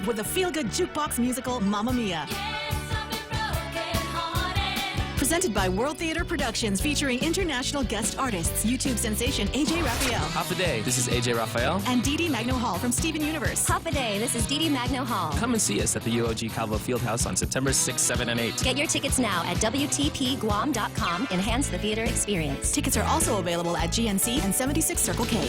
live with the feel-good jukebox musical Mamma Mia. Presented by World Theater Productions, featuring international guest artists, YouTube sensation AJ Raphael. Half a day. This is AJ Raphael. And Dee Dee Magno Hall from Steven Universe. Half a day. This is Dee Dee Magno Hall. Come and see us at the UOG Calvo Fieldhouse on September 6, 7, and 8. Get your tickets now at WTPGuam.com. Enhance the theater experience. Tickets are also available at GNC and 76 Circle K.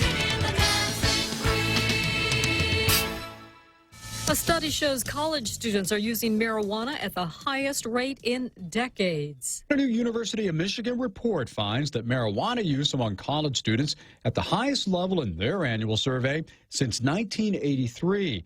A study shows college students are using marijuana at the highest rate in decades. A new University of Michigan report finds that marijuana use among college students at the highest level in their annual survey since 1983.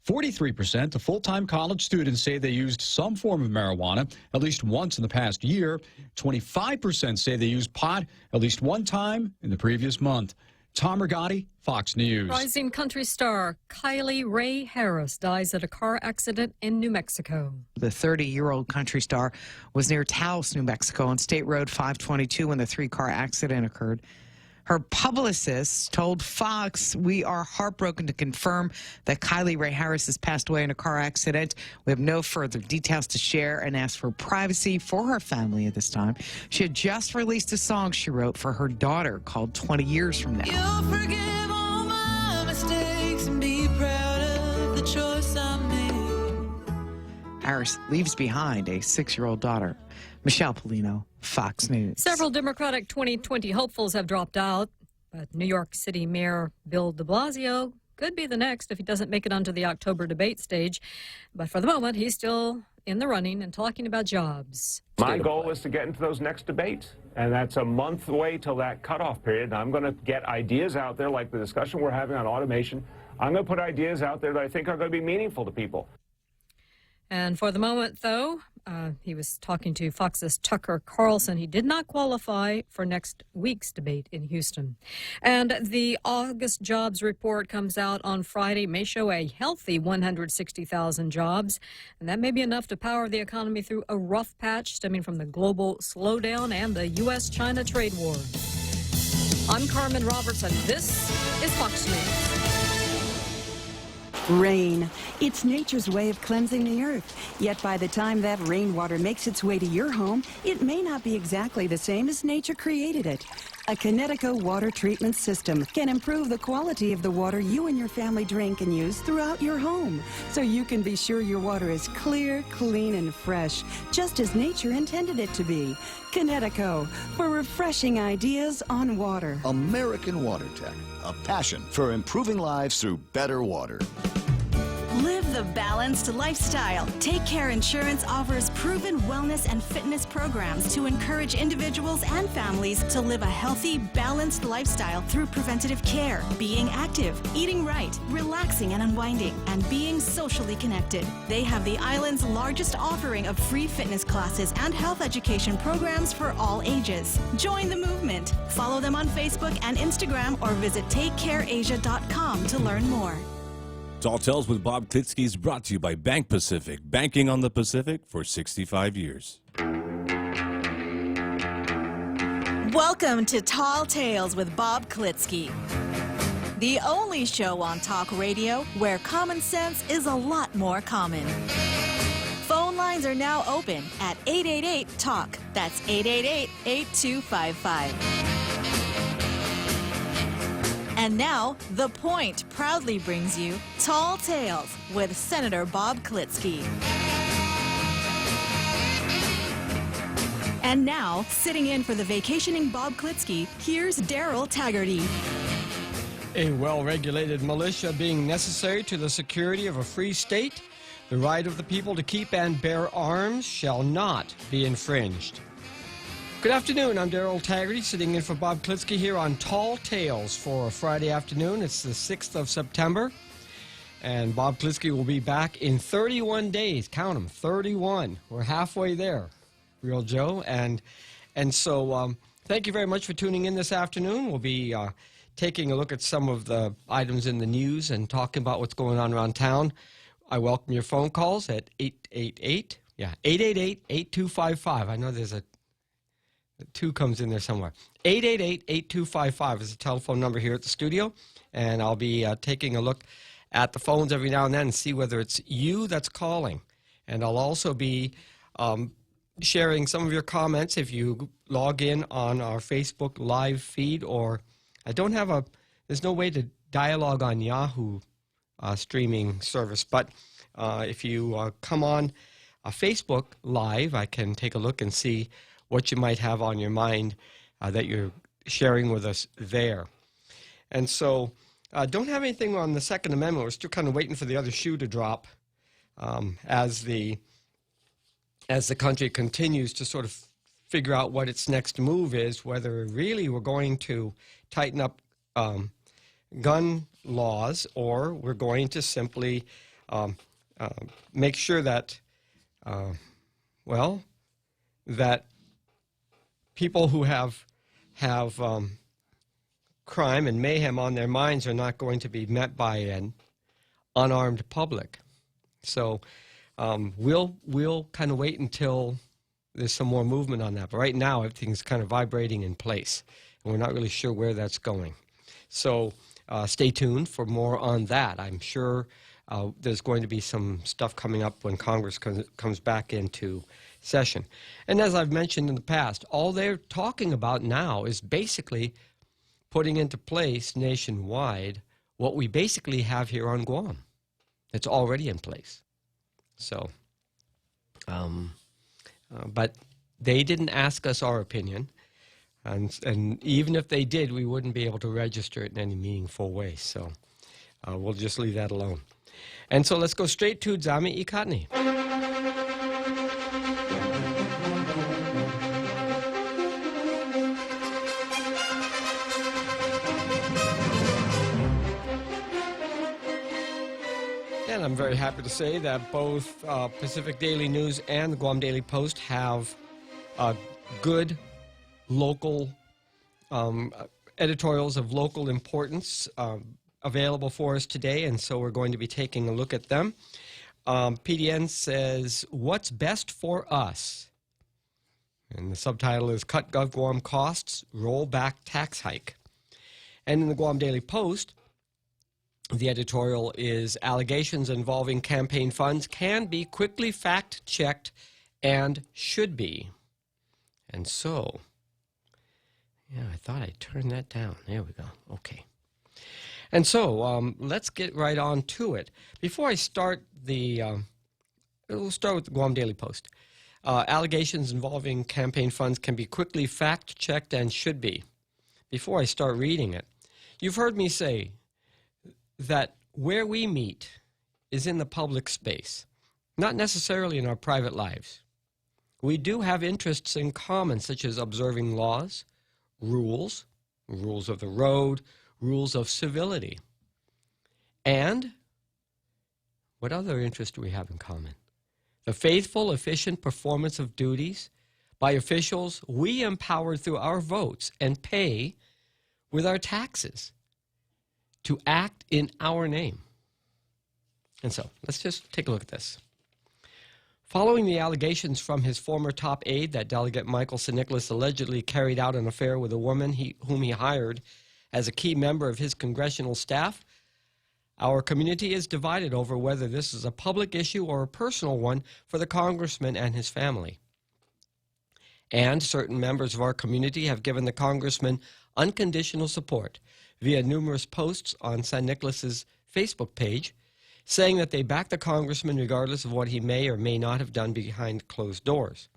43% of full-time college students say they used some form of marijuana at least once in the past year. 25% say they used pot at least one time in the previous month. Tom Rigotti, Fox News. Rising country star Kylie Ray Harris dies at a car accident in New Mexico. The 30-year-old country star was near Taos, New Mexico, on State Road 522 when the three-car accident occurred. Her publicist told Fox, "We are heartbroken to confirm that Kylie Ray Harris has passed away in a car accident. We have no further details to share and ask for privacy for her family at this time." She had just released a song she wrote for her daughter called 20 Years From Now. You'll forgive all my mistakes and be proud of the choice I made. Harris leaves behind a 6-year-old daughter. Michelle Polino, Fox News. Several Democratic 2020 hopefuls have dropped out, but New York City Mayor Bill de Blasio could be the next if he doesn't make it onto the October debate stage. But for the moment, he's still in the running and talking about jobs. My goal is to get into those next debates, and that's a month away till that cutoff period. I'm going to get ideas out there like the discussion we're having on automation. I'm going to put ideas out there that I think are going to be meaningful to people. And for the moment, though, he was talking to Fox's Tucker Carlson. He did not qualify for next week's debate in Houston. And the August jobs report comes out on Friday, may show a healthy 160,000 jobs. And that may be enough to power the economy through a rough patch stemming from the global slowdown and the U.S.-China trade war. I'm Carmen Robertson. This is Fox News. Rain. It's nature's way of cleansing the earth. Yet by the time that rainwater makes its way to your home, it may not be exactly the same as nature created it. A Connecticut water treatment system can improve the quality of the water you and your family drink and use throughout your home, so you can be sure your water is clear, clean, and fresh, just as nature intended it to be. Connecticut, for refreshing ideas on water. American Water Tech, a passion for improving lives through better water. Live the balanced lifestyle. Take Care Insurance offers proven wellness and fitness programs to encourage individuals and families to live a healthy, balanced lifestyle through preventative care, being active, eating right, relaxing and unwinding, and being socially connected. They have the island's largest offering of free fitness classes and health education programs for all ages. Join the movement. Follow them on Facebook and Instagram or visit takecareasia.com to learn more. Tall Tales with Bob Klitzkie is brought to you by Bank Pacific, banking on the Pacific for 65 years. Welcome to Tall Tales with Bob Klitzkie, the only show on talk radio where common sense is a lot more common. Phone lines are now open at 888-TALK. That's 888-8255. And now, The Point proudly brings you Tall Tales with Senator Bob Klitzkie. And now, sitting in for the vacationing Bob Klitzkie, here's Daryl Taggarty. A well-regulated militia being necessary to the security of a free state, the right of the people to keep and bear arms shall not be infringed. Good afternoon, I'm Daryl Taggarty, sitting in for Bob Klitzkie here on Tall Tales for a Friday afternoon. It's the 6th of September, and Bob Klitzkie will be back in 31 days. Count them, 31. We're halfway there, Real Joe. And so thank you very much for tuning in this afternoon. We'll be taking a look at some of the items in the news and talking about what's going on around town. I welcome your phone calls at 888-8255. I know there's a 2 comes in there somewhere. 888-8255 is the telephone number here at the studio, and I'll be taking a look at the phones every now and then and see whether it's you that's calling. And I'll also be sharing some of your comments if you log in on our Facebook live feed, or there's no way to dialogue on Yahoo streaming service, but if you come on Facebook live, I can take a look and see what you might have on your mind that you're sharing with us there. And so don't have anything on the Second Amendment. We're still kind of waiting for the other shoe to drop as the country continues to sort of figure out what its next move is, whether really we're going to tighten up gun laws, or we're going to simply make sure that, that people who have crime and mayhem on their minds are not going to be met by an unarmed public. So we'll kind of wait until there's some more movement on that. But right now, everything's kind of vibrating in place, and we're not really sure where that's going. So stay tuned for more on that. I'm sure there's going to be some stuff coming up when Congress comes back into session. And as I've mentioned in the past, all they're talking about now is basically putting into place nationwide what we basically have here on Guam. It's already in place. So, but they didn't ask us our opinion. And even if they did, we wouldn't be able to register it in any meaningful way. So we'll just leave that alone. And so let's go straight to Zami Ikatni. And I'm very happy to say that both Pacific Daily News and the Guam Daily Post have good local editorials of local importance available for us today, and so we're going to be taking a look at them. PDN says, "What's best for us?" And the subtitle is "Cut Gov Guam Costs, Roll Back Tax Hike." And in the Guam Daily Post, the editorial is "Allegations involving campaign funds can be quickly fact-checked and should be." And so, yeah, I thought I turned that down. There we go. Okay. And so let's get right on to it. Before I start we'll start with the Guam Daily Post. Allegations involving campaign funds can be quickly fact-checked and should be. Before I start reading it, you've heard me say that where we meet is in the public space, not necessarily in our private lives. We do have interests in common, such as observing laws, rules of the road, rules of civility. And what other interest do we have in common? The faithful, efficient performance of duties by officials we empower through our votes and pay with our taxes to act in our name. And so, let's just take a look at this. Following the allegations from his former top aide that Delegate Michael St. Nicholas allegedly carried out an affair with a woman whom he hired as a key member of his congressional staff, our community is divided over whether this is a public issue or a personal one for the congressman and his family. And certain members of our community have given the congressman unconditional support via numerous posts on St. Nicholas's Facebook page, saying that they back the congressman regardless of what he may or may not have done behind closed doors.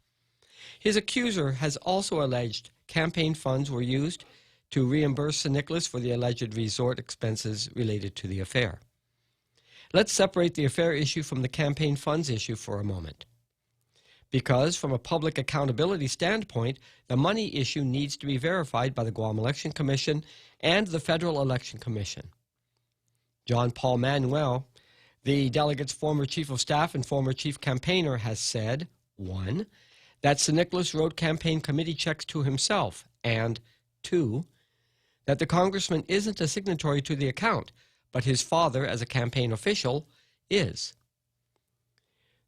His accuser has also alleged campaign funds were used to reimburse St. Nicholas for the alleged resort expenses related to the affair. Let's separate the affair issue from the campaign funds issue for a moment. Because from a public accountability standpoint, the money issue needs to be verified by the Guam Election Commission and the Federal Election Commission. John Paul Manuel, the delegate's former chief of staff and former chief campaigner, has said, 1, that St. Nicholas wrote campaign committee checks to himself, and 2, that the congressman isn't a signatory to the account, but his father, as a campaign official, is.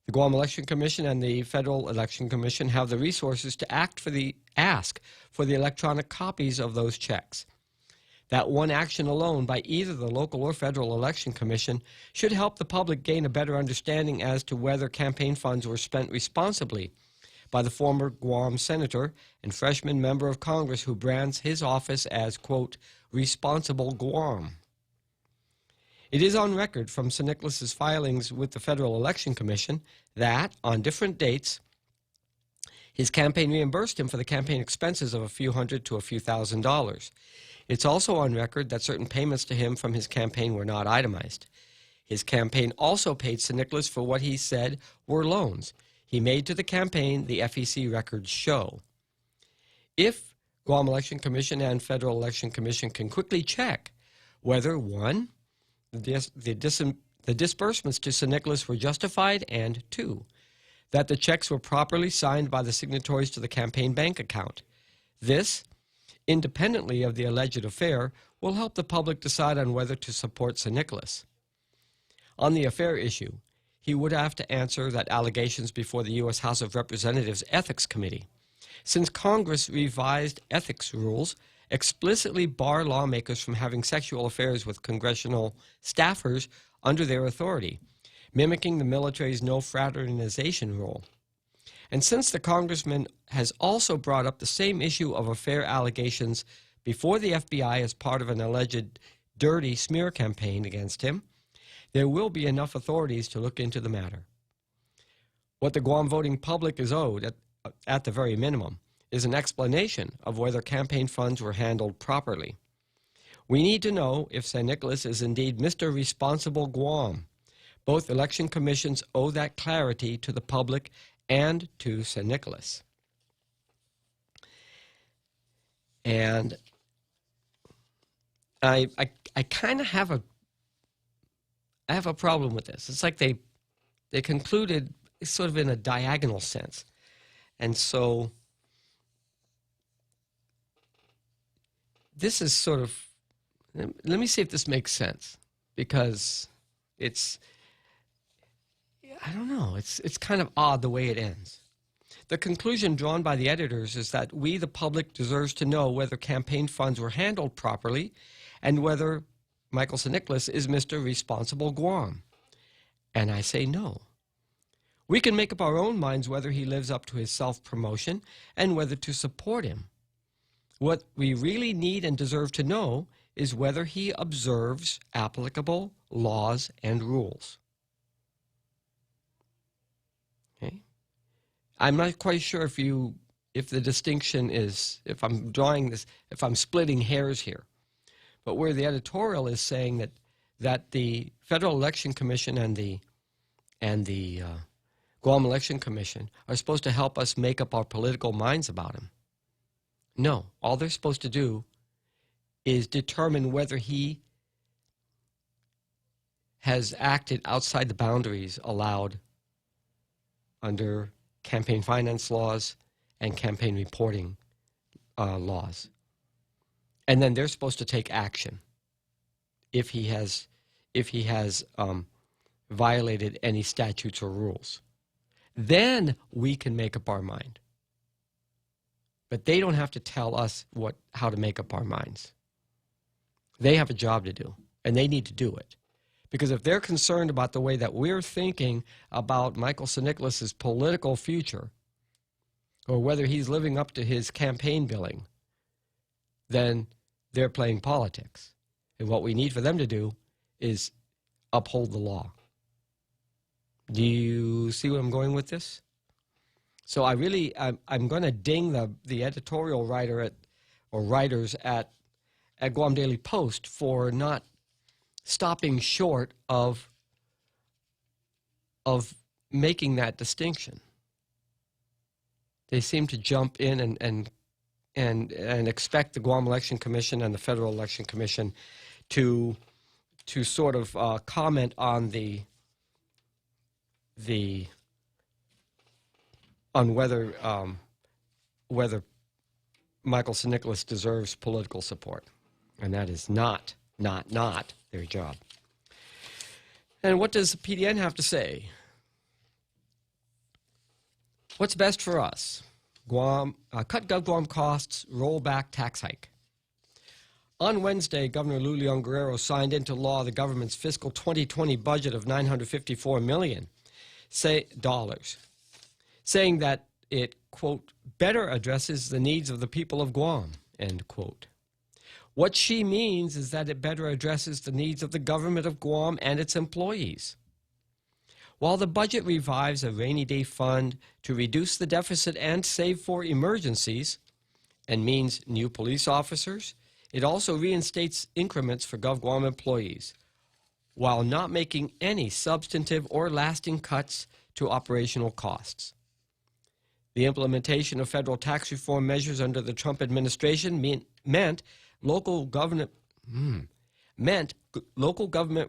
The Guam Election Commission and the Federal Election Commission have the resources to ask for the electronic copies of those checks. That one action alone by either the local or federal election commission should help the public gain a better understanding as to whether campaign funds were spent responsibly by the former Guam senator and freshman member of Congress who brands his office as, quote, responsible Guam. It is on record from St. Nicholas's filings with the Federal Election Commission that, on different dates, his campaign reimbursed him for the campaign expenses of a few hundred to a few $1,000s. It's also on record that certain payments to him from his campaign were not itemized. His campaign also paid St. Nicholas for what he said were loans he made to the campaign, the FEC records show. If Guam Election Commission and Federal Election Commission can quickly check whether, one, the disbursements to St. Nicholas were justified, and two, that the checks were properly signed by the signatories to the campaign bank account. This, independently of the alleged affair, will help the public decide on whether to support St. Nicholas. On the affair issue, he would have to answer that allegations before the U.S. House of Representatives Ethics Committee, since Congress revised ethics rules explicitly bar lawmakers from having sexual affairs with congressional staffers under their authority, mimicking the military's no fraternization rule. And since the congressman has also brought up the same issue of affair allegations before the FBI as part of an alleged dirty smear campaign against him, there will be enough authorities to look into the matter. What the Guam voting public is owed, at the very minimum, is an explanation of whether campaign funds were handled properly. We need to know if St. Nicholas is indeed Mr. Responsible Guam. Both election commissions owe that clarity to the public and to St. Nicholas. And I kind of have a problem with this. It's like they concluded sort of in a diagonal sense. And so this is sort of, let me see if this makes sense, because it's, I don't know, it's kind of odd the way it ends. The conclusion drawn by the editors is that we, the public, deserves to know whether campaign funds were handled properly and whether Michael St. Nicholas is Mr. Responsible Guam. And I say no. We can make up our own minds whether he lives up to his self-promotion and whether to support him. What we really need and deserve to know is whether he observes applicable laws and rules. Okay? I'm not quite sure if the distinction is, if I'm drawing this, if I'm splitting hairs here. But where the editorial is saying that the Federal Election Commission and the Guam Election Commission are supposed to help us make up our political minds about him. No, all they're supposed to do is determine whether he has acted outside the boundaries allowed under campaign finance laws and campaign reporting laws. And then they're supposed to take action if he has violated any statutes or rules. Then we can make up our mind. But they don't have to tell us how to make up our minds. They have a job to do, and they need to do it. Because if they're concerned about the way that we're thinking about Michael St. Nicholas's political future, or whether he's living up to his campaign billing, then they're playing politics. And what we need for them to do is uphold the law. Do you see where I'm going with this? So I'm going to ding the editorial writer writers at Guam Daily Post for not stopping short of making that distinction. They seem to jump in and expect the Guam Election Commission and the Federal Election Commission to sort of comment on whether Michael St. Nicholas deserves political support, and that is not their job. And what does the PDN have to say? What's best for us? Guam, cut GovGuam costs, roll back tax hike. On Wednesday, Governor Lou Leon Guerrero signed into law the government's fiscal 2020 budget of $954 million, saying that it, quote, better addresses the needs of the people of Guam, end quote. What she means is that it better addresses the needs of the government of Guam and its employees. While the budget revives a rainy day fund to reduce the deficit and save for emergencies, and means new police officers, it also reinstates increments for GovGuam employees, while not making any substantive or lasting cuts to operational costs. The implementation of federal tax reform measures under the Trump administration meant local government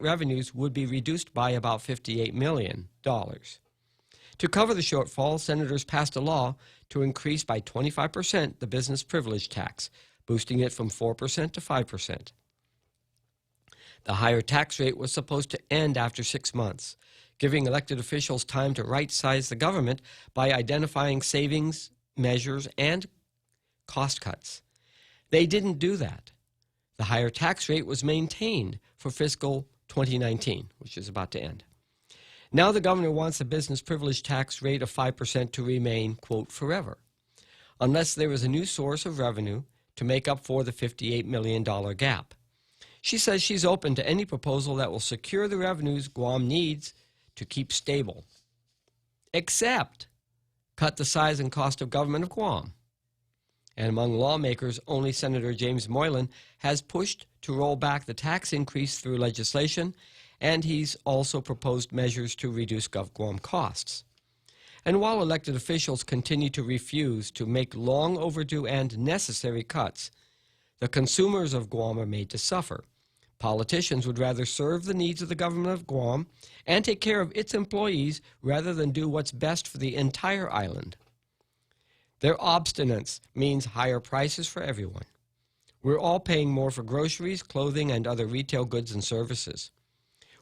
revenues would be reduced by about $58 million. To cover the shortfall, senators passed a law to increase by 25% the business privilege tax, boosting it from 4% to 5%. The higher tax rate was supposed to end after 6 months, giving elected officials time to right-size the government by identifying savings measures and cost cuts. They didn't do that. The higher tax rate was maintained for fiscal 2019, which is about to end. Now the governor wants the business privilege tax rate of 5% to remain, quote, forever, unless there is a new source of revenue to make up for the $58 million gap. She says she's open to any proposal that will secure the revenues Guam needs to keep stable, except cut the size and cost of government of Guam. And among lawmakers, only Senator James Moylan has pushed to roll back the tax increase through legislation, and he's also proposed measures to reduce GovGuam costs. And while elected officials continue to refuse to make long overdue and necessary cuts, the consumers of Guam are made to suffer. Politicians would rather serve the needs of the government of Guam and take care of its employees rather than do what's best for the entire island. Their obstinance means higher prices for everyone. We're all paying more for groceries, clothing, and other retail goods and services.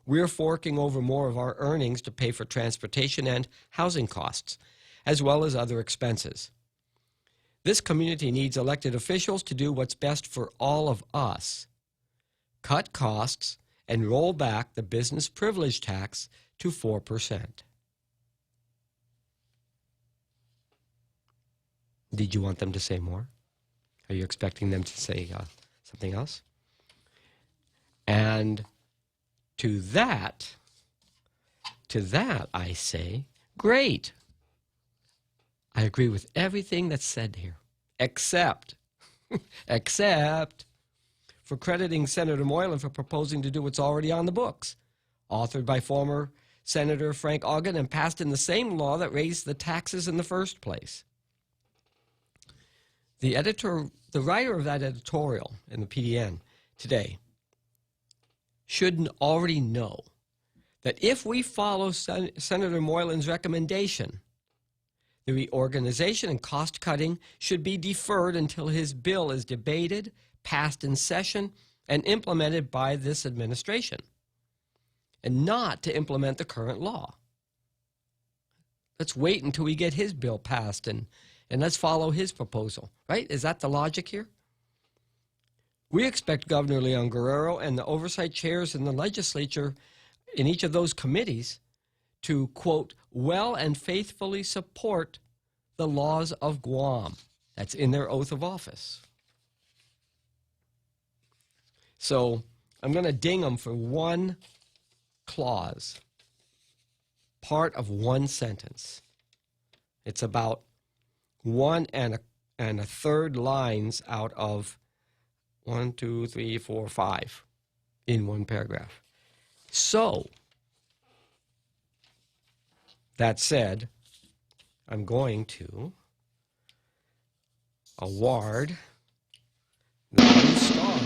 We're forking over more of our earnings to pay for transportation and housing costs, as well as other expenses. This community needs elected officials to do what's best for all of us. Cut costs and roll back the business privilege tax to 4%. Did you want them to say more? Are you expecting them to say something else? And to that I say, great. I agree with everything that's said here, except for crediting Senator Moylan for proposing to do what's already on the books, authored by former Senator Frank Ogden and passed in the same law that raised the taxes in the first place. The writer of that editorial in the PDN today should already know that if we follow Senator Moylan's recommendation, the reorganization and cost cutting should be deferred until his bill is debated, passed in session, and implemented by this administration, and not to implement the current law. Let's wait until we get his bill passed and let's follow his proposal, right? Is that the logic here? We expect Governor Leon Guerrero and the oversight chairs in the legislature in each of those committees to, quote, well and faithfully support the laws of Guam. That's in their oath of office. So I'm going to ding them for one clause, part of one sentence. It's about 1 1/3 lines out of 1, 2, 3, 4, 5 in one paragraph. So, that said, I'm going to award the 1 star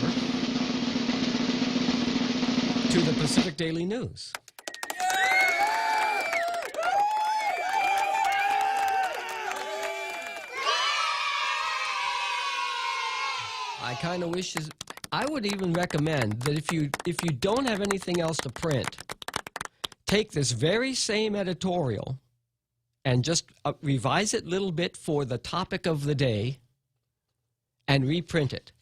to the Pacific Daily News. I kind of wish I would even recommend that if you don't have anything else to print, take this very same editorial and just revise it a little bit for the topic of the day and reprint it.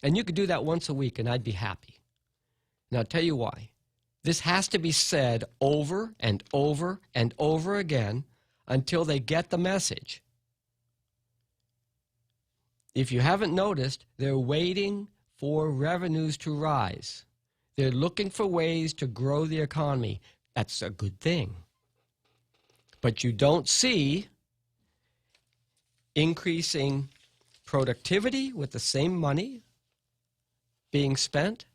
And you could do that once a week, and I'd be happy. Now, I'll tell you why. This has to be said over and over and over again until they get the message. If you haven't noticed, they're waiting for revenues to rise. They're looking for ways to grow the economy. That's a good thing. But you don't see increasing productivity with the same money being spent.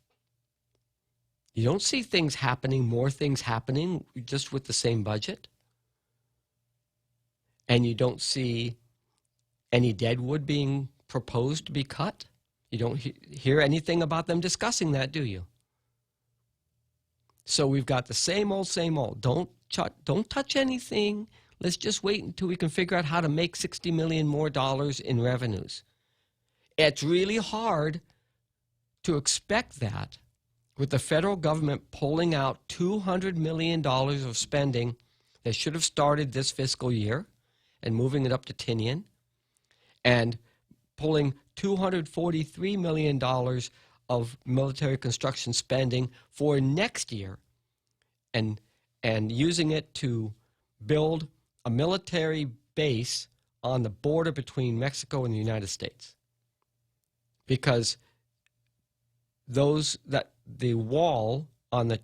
You don't see things happening, more things happening just with the same budget. And you don't see any deadwood being proposed to be cut. You don't hear anything about them discussing that, do you? So we've got the same old, same old. Don't touch anything. Let's just wait until we can figure out how to make $60 million more in revenues. It's really hard to expect that with the federal government pulling out $200 million of spending that should have started this fiscal year and moving it up to Tinian, and pulling $243 million of military construction spending for next year and using it to build a military base on the border between Mexico and the United States. Because the wall on the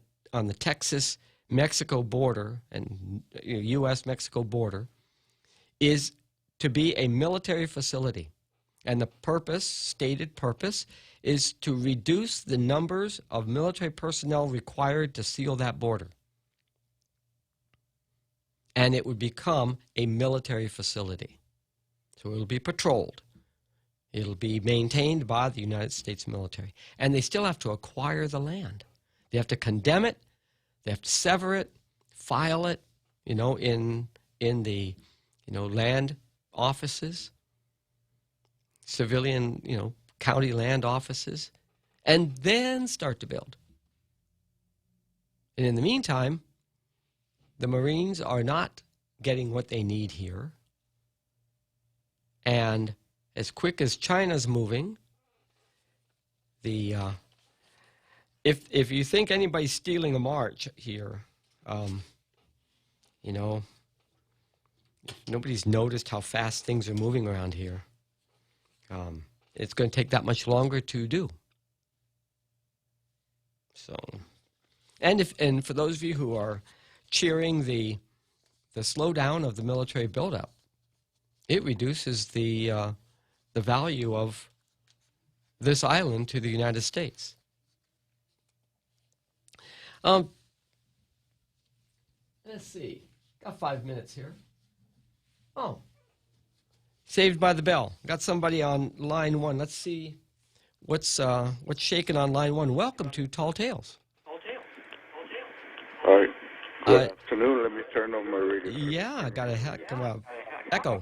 Texas-Mexico border and U.S.-Mexico border is to be a military facility. And the purpose, stated purpose, is to reduce the numbers of military personnel required to seal that border. And it would become a military facility. So it'll be patrolled. It'll be maintained by the United States military. And they still have to acquire the land. They have to condemn it. They have to sever it, file it, in the, land offices, civilian, county land offices, and then start to build. And in the meantime, the Marines are not getting what they need here. And as quick as China's moving, if you think anybody's stealing a march here, nobody's noticed how fast things are moving around here. It's going to take that much longer to do. So, and for those of you who are cheering the slowdown of the military buildup, it reduces the value of this island to the United States. Let's see. Got 5 minutes here. Oh. Saved by the bell. Got somebody on line one. Let's see what's shaking on line one. Welcome to Tall Tales. All right. Good afternoon. Let me turn on my radio. Yeah, I got a echo.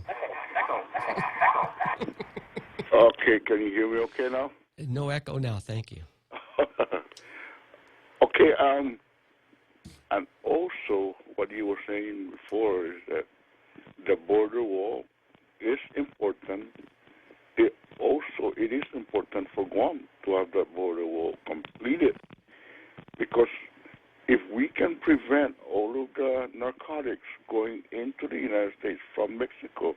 Okay, can you hear me okay now? No echo now, thank you. Okay, and also what you were saying before is that the border wall is important. It is important for Guam to have that border wall completed, because if we can prevent all of the narcotics going into the United States from Mexico,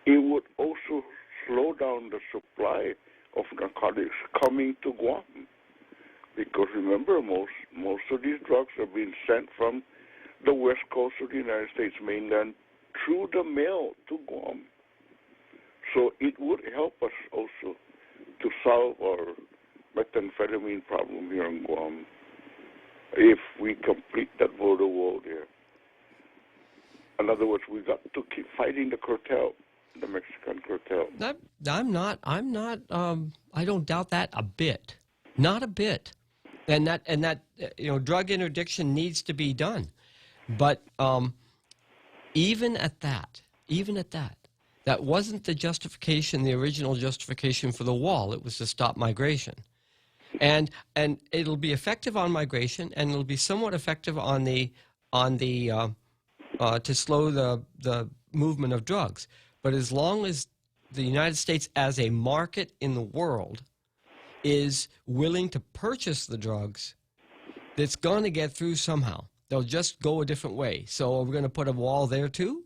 it would also slow down the supply of narcotics coming to Guam. Because remember, most of these drugs are being sent from the west coast of the United States mainland through the mail to Guam. So it would help us also to solve our methamphetamine problem here in Guam if we complete that border wall there. In other words, we got to keep fighting the cartel, the Mexican cartel. I don't doubt that a bit. Not a bit. And that drug interdiction needs to be done. But even at that, that wasn't the justification, the original justification for the wall. It was to stop migration. And it'll be effective on migration, and it'll be somewhat effective on the to slow the movement of drugs. But as long as the United States as a market in the world is willing to purchase the drugs, that's going to get through somehow. They'll just go a different way. So are we going to put a wall there too?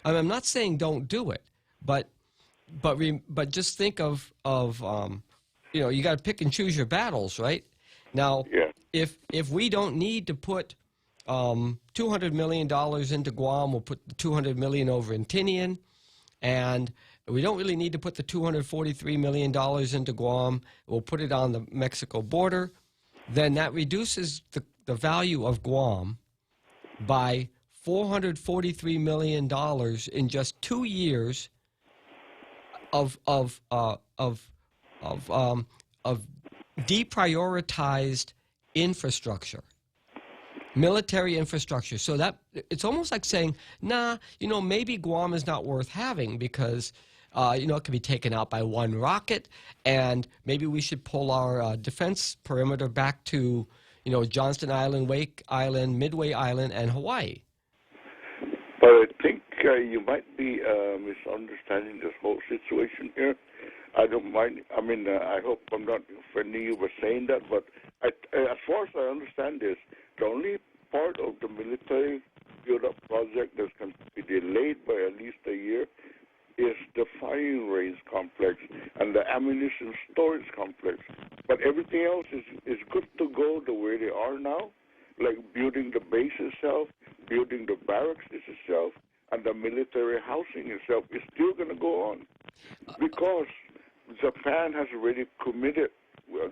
I mean, I'm not saying don't do it, but just think of you know, you got to pick and choose your battles, right? Now, if we don't need to put $200 million into Guam, we'll put the $200 million over in Tinian, and we don't really need to put the $243 million into Guam. We'll put it on the Mexico border. Then that reduces the value of Guam by $443 million in just 2 years of deprioritized infrastructure, military infrastructure. So that it's almost like saying, nah, you know, maybe Guam is not worth having because you know, it can be taken out by one rocket, and maybe we should pull our defense perimeter back to, you know, Johnston Island, Wake Island, Midway Island, and Hawaii. But I think you might be misunderstanding this whole situation here. I don't mind. I mean, I hope I'm not offending you by saying that, but as far as I understand this, the only part of the military build-up project that's going to be delayed by at least a year is the firing range complex and the ammunition storage complex. But everything else is good to go the way they are now, like building the base itself, building the barracks itself, and the military housing itself is still going to go on. Because Japan has already committed,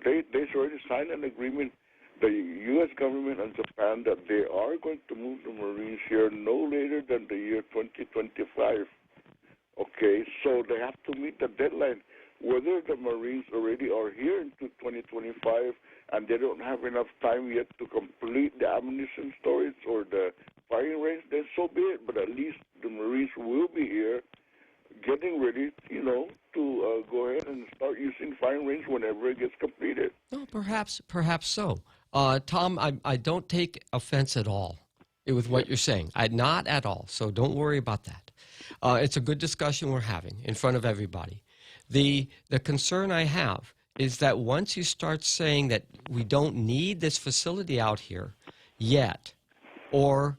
they've already signed an agreement, the U.S. government and Japan, that they are going to move the Marines here no later than the year 2025. Okay, so they have to meet the deadline. Whether the Marines already are here into 2025 and they don't have enough time yet to complete the ammunition storage or the firing range, then so be it. But at least the Marines will be here getting ready, you know, to go ahead and start using firing range whenever it gets completed. Oh, perhaps so. Tom, I don't take offense at all with what you're saying. Not at all, so don't worry about that. It's a good discussion we're having in front of everybody. The concern I have is that once you start saying that we don't need this facility out here yet, or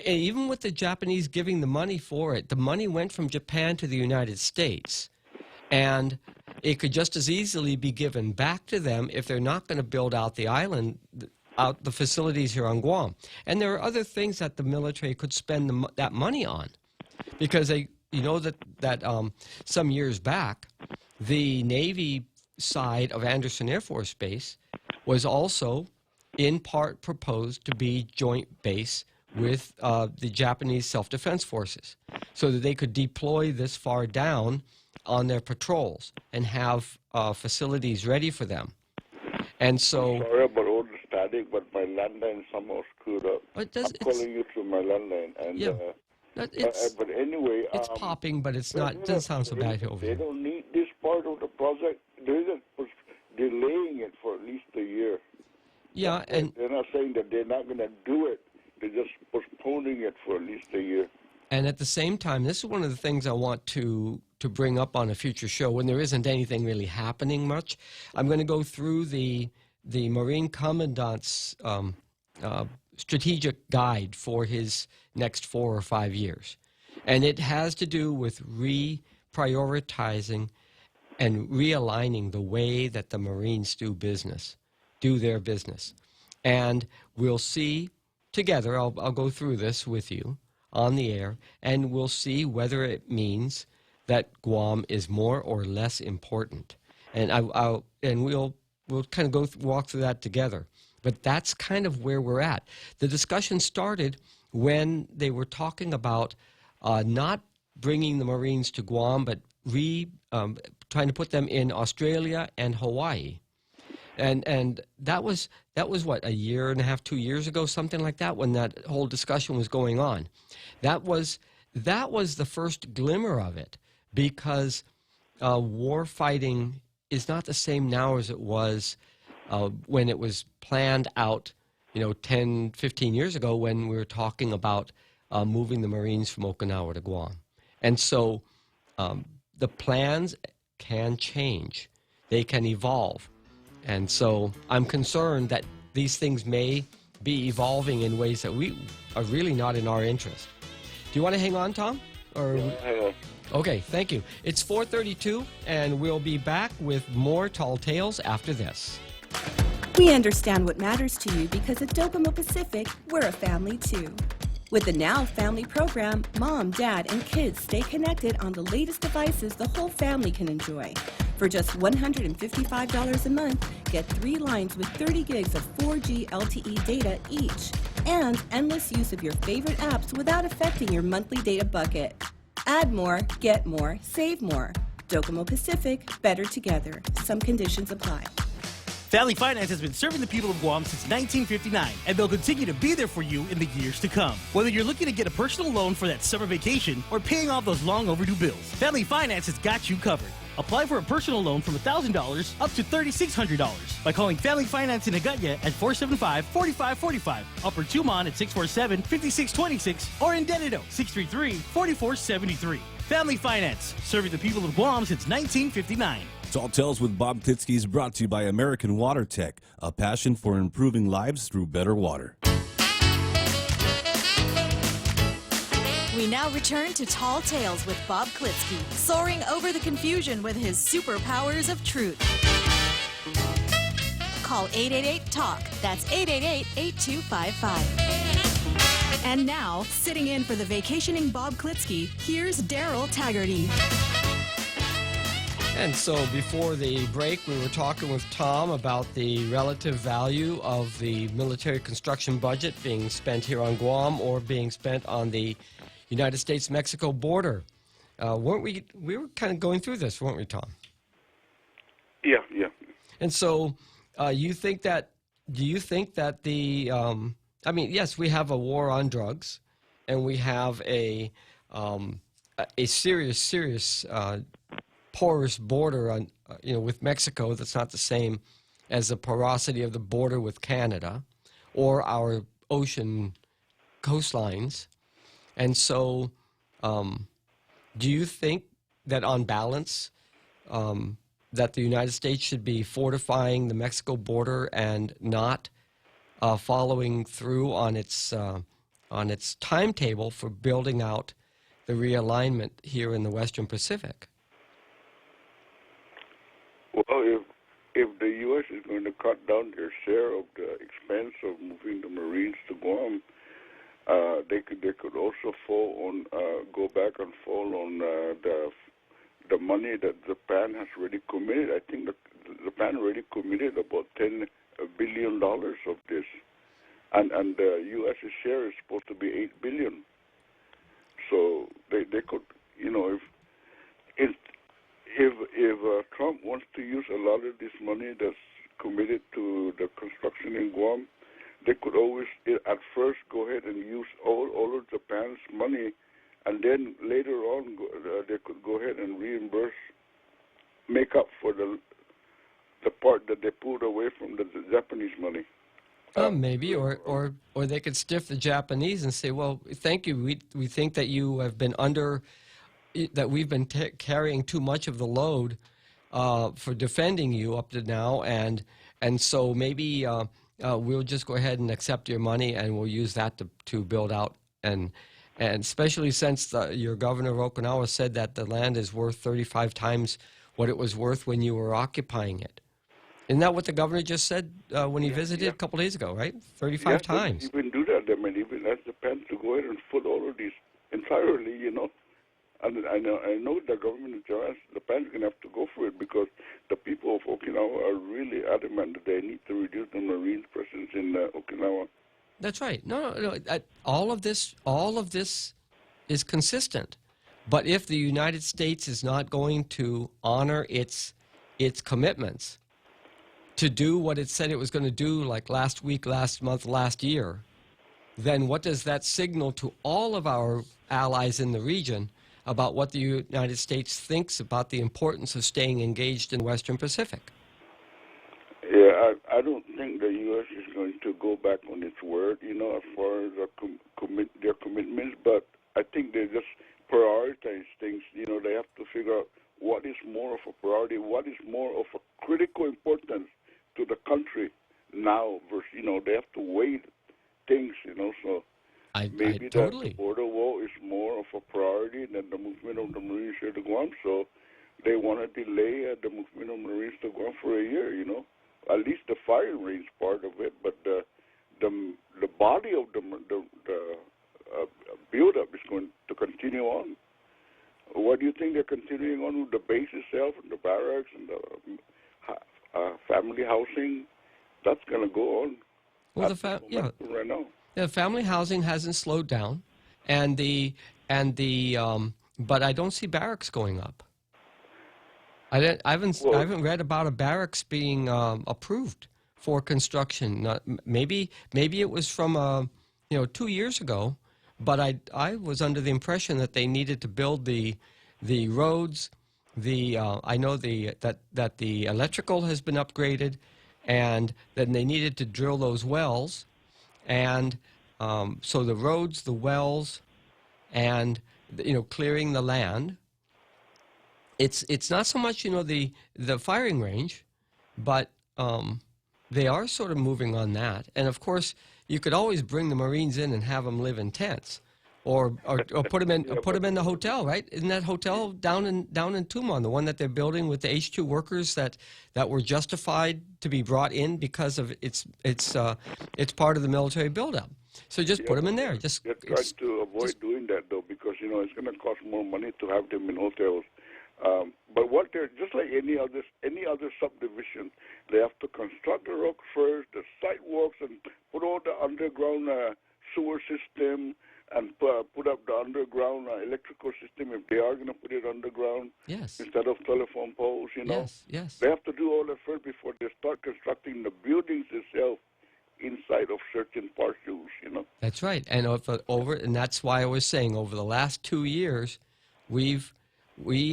even with the Japanese giving the money for it, the money went from Japan to the United States, and it could just as easily be given back to them if they're not going to build out the island, out the facilities here on Guam. And there are other things that the military could spend that money on, because they, you know, that some years back, the Navy side of Anderson Air Force Base was also in part proposed to be joint base with the Japanese self-defense forces, so that they could deploy this far down on their patrols and have facilities ready for them. And so, sorry about all the static, but my landline somehow screwed up. I'm calling you through my landline, and yeah, but anyway, it's popping, but it's not. Doesn't sound so bad over They here. don't need this part of the project. They're just delaying it for at least a year. Yeah, and they're not saying that they're not going to do it. They're just postponing it for at least a year. And at the same time, this is one of the things I want to bring up on a future show when there isn't anything really happening much. I'm going to go through the Marine Commandant's strategic guide for his next 4 or 5 years. And it has to do with reprioritizing and realigning the way that the Marines do their business. And we'll see together, I'll go through this with you on the air, and we'll see whether it means that Guam is more or less important. And we'll kind of walk through that together. But that's kind of where we're at. The discussion started when they were talking about not bringing the Marines to Guam, but trying to put them in Australia and Hawaii. And that was what, a year and a half, 2 years ago, something like that, when that whole discussion was going on. That was the first glimmer of it, because war fighting is not the same now as it was when it was planned out, 10, 15 years ago, when we were talking about moving the Marines from Okinawa to Guam. And so the plans can change. they can evolve. And so I'm concerned that these things may be evolving in ways that we are really not in our interest. Do you want to hang on, Tom? Or okay, thank you. It's 4:32, and we'll be back with more Tall Tales after this. We understand what matters to you because at Docomo Pacific, we're a family too. With the Now Family program, mom, dad, and kids stay connected on the latest devices the whole family can enjoy. For just $155 a month, get 3 lines with 30 gigs of 4G LTE data each, and endless use of your favorite apps without affecting your monthly data bucket. Add more, get more, save more. Docomo Pacific, better together. Some conditions apply. Family Finance has been serving the people of Guam since 1959, and they'll continue to be there for you in the years to come. Whether you're looking to get a personal loan for that summer vacation or paying off those long overdue bills, Family Finance has got you covered. Apply for a personal loan from $1,000 up to $3,600 by calling Family Finance in Agutya at 475-4545, Upper Tumon at 647-5626, or in Dededo, 633-4473. Family Finance, serving the people of Guam since 1959. Tall Tales with Bob Klitzkie is brought to you by American Water Tech, a passion for improving lives through better water. We now return to Tall Tales with Bob Klitzkie, soaring over the confusion with his superpowers of truth. Call 888-TALK. That's 888-8255. And now, sitting in for the vacationing Bob Klitzkie, here's Daryl Taggarty. And so before the break, we were talking with Tom about the relative value of the military construction budget being spent here on Guam or being spent on the United States-Mexico border. Weren't we were kind of going through this, weren't we, Tom? Yeah. And so do you think that the, I mean, yes, we have a war on drugs, and we have a serious porous border on, with Mexico that's not the same as the porosity of the border with Canada or our ocean coastlines. And so do you think that on balance that the United States should be fortifying the Mexico border and not following through on its timetable for building out the realignment here in the Western Pacific? Well, if the U.S. is going to cut down their share of the expense of moving the Marines to Guam, they could also go back and fall on the money that Japan has already committed. I think that Japan already committed about $10 billion of this, and the U.S.'s share is supposed to be $8 billion. So they could, if Trump wants to use a lot of this money that's committed to the construction in Guam, they could always, at first, go ahead and use all of Japan's money, and then later on, they could go ahead and make up for the part that they pulled away from the Japanese money. Maybe, or they could stiff the Japanese and say, well, thank you, we think that you have been that we've been carrying too much of the load for defending you up to now, and so maybe we'll just go ahead and accept your money, and we'll use that to build out, and especially since your governor of Okinawa said that the land is worth 35 times what it was worth when you were occupying it. Isn't that what the governor just said when he visited a couple days ago, right? 35 times. Even do that. I mean, even ask Japan to go ahead and foot all of these entirely, And I know the government of Japan's going to have to go for it because the people of Okinawa are really adamant that they need to reduce the Marine presence in Okinawa. That's right. No. All of this is consistent. But if the United States is not going to honor its commitments to do what it said it was going to do, like last week, last month, last year, then what does that signal to all of our allies in the region about what the United States thinks about the importance of staying engaged in the Western Pacific? Yeah, I don't think the U.S. is going to go back on its word, as far as their commitments, but I think they just prioritize things. They have to figure out what is more of a priority, what is more of a Totally. The border wall is more of a priority than the movement of the Marines here to Guam, so they want to delay the movement of Marines to Guam for a year, you know. At least the firing range part of it, but the body of the build-up is going to continue on. What do you think they're continuing on with the base itself and the barracks and the family housing? That's going to go on. Well, right now. The family housing hasn't slowed down, but I don't see barracks going up. I haven't read about a barracks being approved for construction. Maybe it was from 2 years ago, but I was under the impression that they needed to build the roads. I know that the electrical has been upgraded, and then they needed to drill those wells, and so the roads, the wells, and clearing the land. It's not so much the firing range, but they are sort of moving on that. And of course, you could always bring the Marines in and have them live in tents, or put them in the hotel, right? Isn't that hotel down in Tumon, the one that they're building with the H2 workers that were justified to be brought in because of it's part of the military buildup. So just put them in there. They're trying to avoid doing that though, because it's going to cost more money to have them in hotels. But what they're just like any other subdivision, they have to construct the road first, the sidewalks, and put all the underground sewer system, and put up the underground electrical system if they are going to put it underground. Yes. Instead of telephone poles, Yes. They have to do all that first before they start constructing the buildings itself inside of certain parcels, That's right. And and that's why I was saying over the last 2 years, we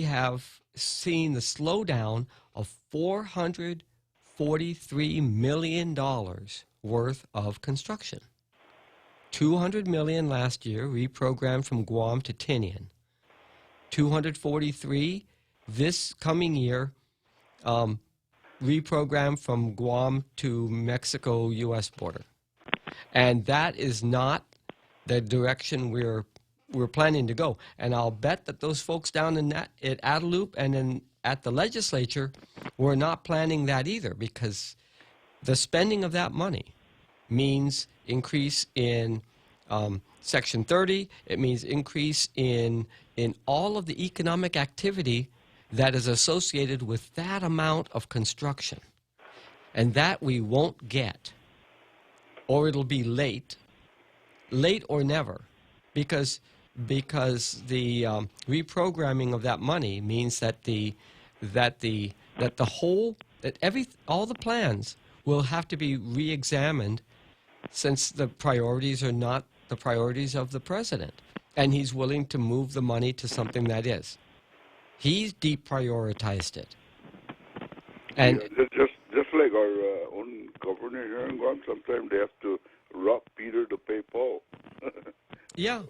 have seen the slowdown of $443 million worth of construction. $200 million last year reprogrammed from Guam to Tinian. $243 this coming year reprogrammed from Guam to Mexico-U.S. border. And that is not the direction we're planning to go. And I'll bet that those folks down at Adelup and then at the legislature were not planning that either, because the spending of that money means increase in Section 30. It means increase in all of the economic activity that is associated with that amount of construction. And that we won't get, or it'll be late or never, because the reprogramming of that money means that all the plans will have to be re-examined, since the priorities are not the priorities of the president, and he's willing to move the money to something that is. He's deprioritized it. And just like our own governor here in Guam, sometimes they have to rob Peter to pay Paul. Yeah,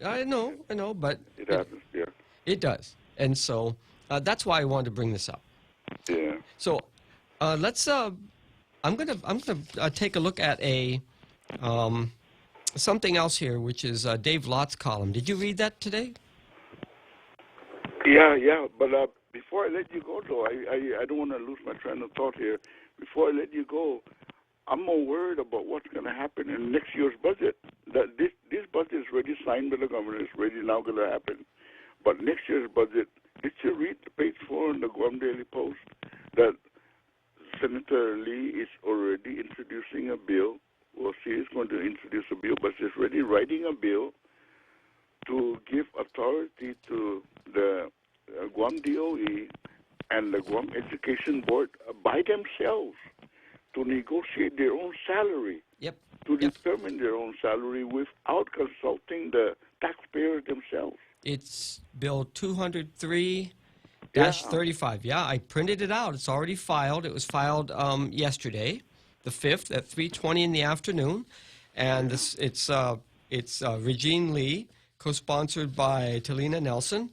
I know, but it happens. Yeah, it does, and so that's why I wanted to bring this up. Yeah. So let's. I'm gonna take a look at something else here, which is Dave Lott's column. Did you read that today? Yeah. But before I let you go, though, I don't want to lose my train of thought here. Before I let you go, I'm more worried about what's going to happen in next year's budget. That this budget is already signed by the government. It's already now going to happen. But next year's budget, did you read page 4 in the Guam Daily Post that Senator Lee is already introducing a bill? Well, she is going to introduce a bill, but she's already writing a bill to give authority to the Guam DOE and the Guam Education Board by themselves to negotiate their own salary, to determine their own salary without consulting the taxpayers themselves. It's Bill 203-35. Yeah, I printed it out. It's already filed. It was filed yesterday, the 5th, at 3:20 in the afternoon. And it's Regine Lee, co-sponsored by Talina Nelson.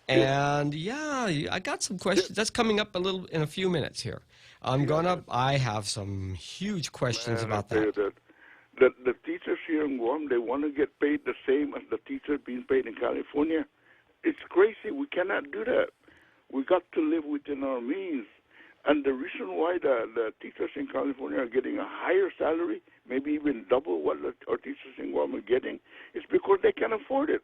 And I got some questions. That's coming up in a few minutes here. I have some huge questions about that. the teachers here in Guam, they want to get paid the same as the teachers being paid in California. It's crazy. We cannot do that. We got to live within our means. And the reason why the teachers in California are getting a higher salary, maybe even double what our teachers in Guam are getting, is because they can afford it.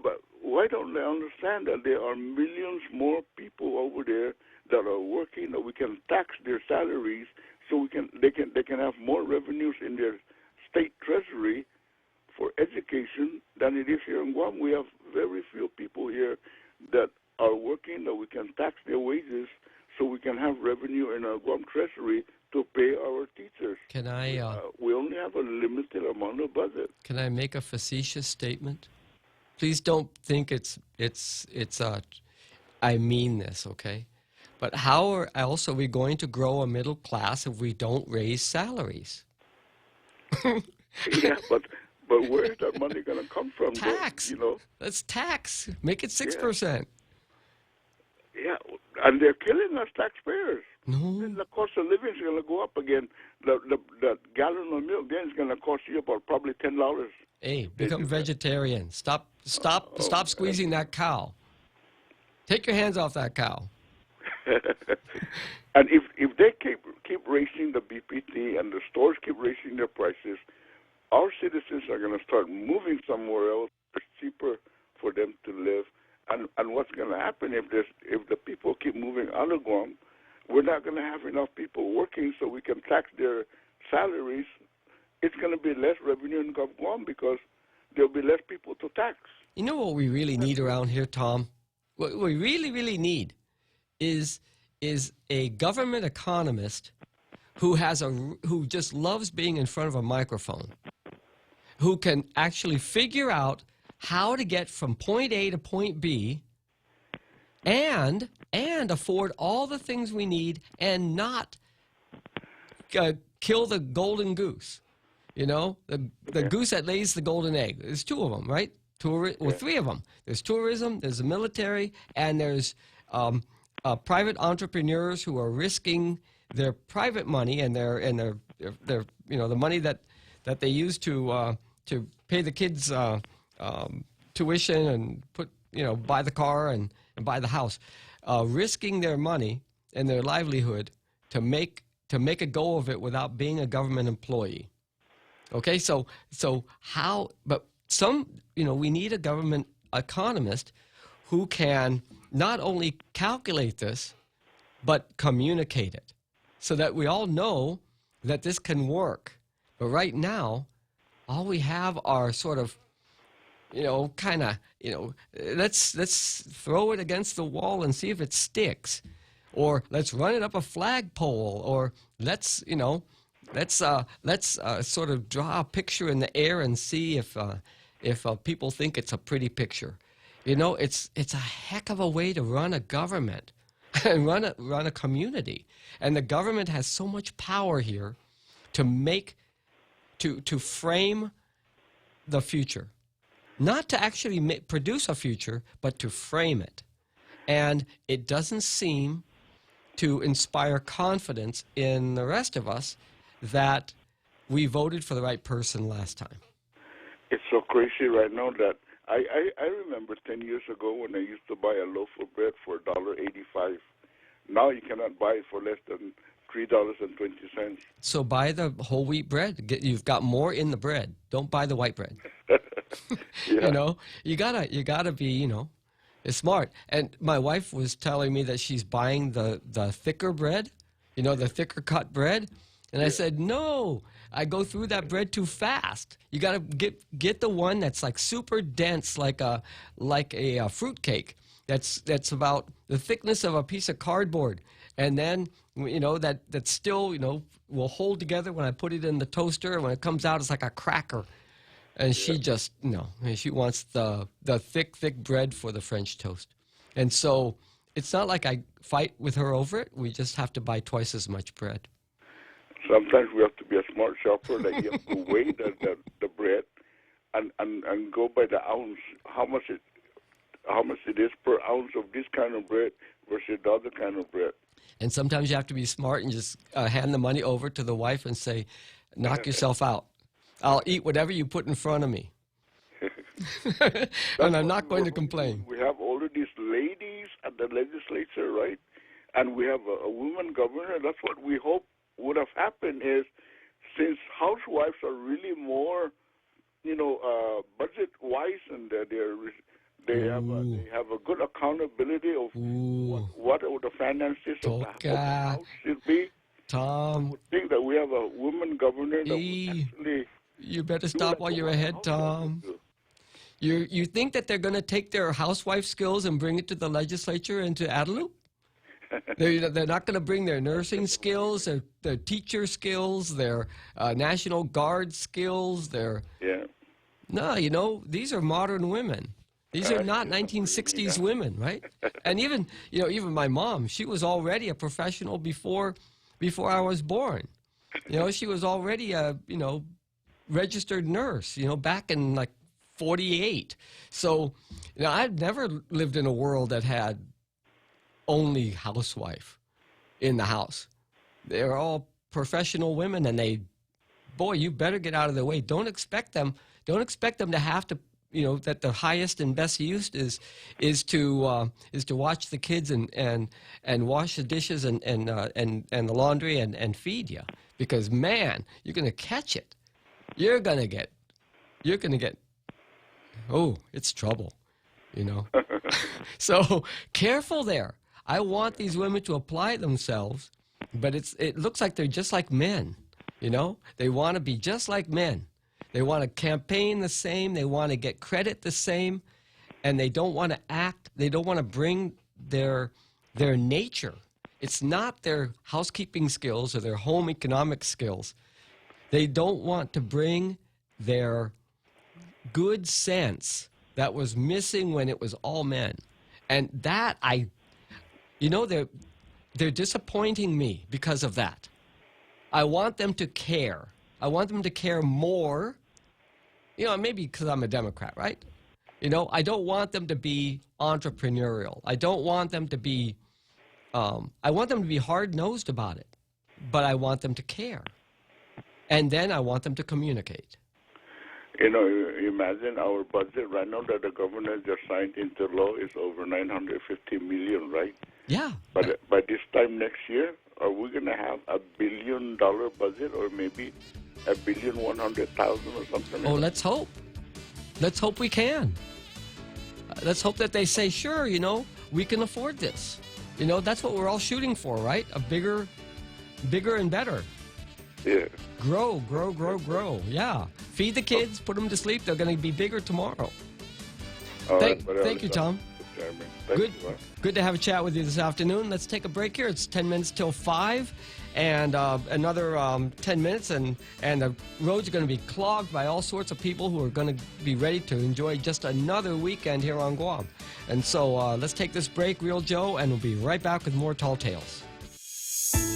But why don't they understand that there are millions more people over there that are working, that we can tax their salaries so they can have more revenues in their state treasury for education than it is here in Guam. We have very few people here that are working, that we can tax their wages so we can have revenue in our Guam treasury to pay our teachers. Can I? We only have a limited amount of budget. Can I make a facetious statement? Please don't think I mean this, okay? But how else are we going to grow a middle class if we don't raise salaries? Yeah, but where is that money going to come from? Tax. Let's tax. Make it 6%. Yeah, and they're killing us taxpayers. No. The cost of living is going to go up again. The gallon of milk then is going to cost you about probably $10. Hey, become vegetarian. Stop squeezing that cow. Take your hands off that cow. And if they keep raising the BPT and the stores keep raising their prices, our citizens are going to start moving somewhere else. It's cheaper for them to live. And what's going to happen if the people keep moving out of Guam, we're not going to have enough people working so we can tax their salaries. It's going to be less revenue in Guam because there'll be less people to tax. You know what we really need around here, Tom? What we really, really need is a government economist who just loves being in front of a microphone, who can actually figure out how to get from point A to point B and afford all the things we need and not kill the golden goose. The goose that lays the golden egg. There's two of them, right? Three of them. There's tourism, there's the military, and there's private entrepreneurs who are risking their private money and their the money that they use to pay the kids tuition and buy the car and buy the house, risking their money and their livelihood to make a go of it without being a government employee. Okay, so how? But we need a government economist who can not only calculate this, but communicate it, so that we all know that this can work. But right now, all we have are sort of, let's throw it against the wall and see if it sticks, or let's run it up a flagpole, or let's sort of draw a picture in the air and see if people think it's a pretty picture. It's a heck of a way to run a government and run a community. And the government has so much power here to frame the future. Not to actually produce a future, but to frame it. And it doesn't seem to inspire confidence in the rest of us that we voted for the right person last time. It's so crazy right now that I remember 10 years ago when I used to buy a loaf of bread for $1.85. Now you cannot buy it for less than $3.20. So buy the whole wheat bread. You've got more in the bread. Don't buy the white bread. Yeah. You gotta be smart. And my wife was telling me that she's buying the thicker bread, the thicker cut bread. And I said, no, I go through that bread too fast. You got to get the one that's like super dense, like a fruit cake. That's about the thickness of a piece of cardboard. And then, that still, will hold together when I put it in the toaster. And when it comes out, it's like a cracker. And she just, she wants the thick bread for the French toast. And so it's not like I fight with her over it. We just have to buy twice as much bread. Sometimes we have to be a smart shopper. Like you have to weigh the bread and go by the ounce, how much it is per ounce of this kind of bread versus the other kind of bread. And sometimes you have to be smart and just hand the money over to the wife and say, knock yourself out. I'll eat whatever you put in front of me. And I'm not going to complain. We have all of these ladies at the legislature, right? And we have a woman governor. That's what we hope would have happened is, since housewives are really more, budget-wise, and they have a good accountability of what the finances of the house should be. Tom, I would think that we have a woman governor that would actually. You better stop while you're ahead, Tom. You think that they're going to take their housewife skills and bring it to the legislature and to Adelup? They're not going to bring their nursing skills, their teacher skills, their National Guard skills. No, these are modern women. These are not 1960s women, right? And even my mom, she was already a professional before I was born. She was already a registered nurse. Back in like 48. So I've never lived in a world that had only housewife in the house. They're all professional women, and you better get out of their way. Don't expect them to have to, that the highest and best use is to watch the kids and wash the dishes and the laundry and feed you, because man, you're gonna catch it. You're gonna get. Oh, it's trouble, So careful there. I want these women to apply themselves, but it looks like they're just like men, They want to be just like men. They want to campaign the same. They want to get credit the same, and they don't want to act. They don't want to bring their nature. It's not their housekeeping skills or their home economic skills. They don't want to bring their good sense that was missing when it was all men. And that they're disappointing me because of that. I want them to care. I want them to care more, maybe because I'm a Democrat, right? I don't want them to be entrepreneurial. I don't want them to be, I want them to be hard-nosed about it, but I want them to care. And then I want them to communicate. Imagine our budget right now that the governor just signed into law is over $950 million, right? Yeah. But by this time next year, are we going to have $1 billion budget, or maybe $1,100,000,000 or something? Oh, let's hope. Let's hope we can. Let's hope that they say, sure, we can afford this. That's what we're all shooting for, right? A bigger and better. Yeah. Grow. Yeah. Feed the kids, put them to sleep. They're going to be bigger tomorrow. Thank you, Tom. Good to have a chat with you this afternoon. Let's take a break here. It's 10 minutes till 5, and another 10 minutes, and the roads are going to be clogged by all sorts of people who are going to be ready to enjoy just another weekend here on Guam. And so let's take this break, Real Joe, and we'll be right back with more Tall Tales.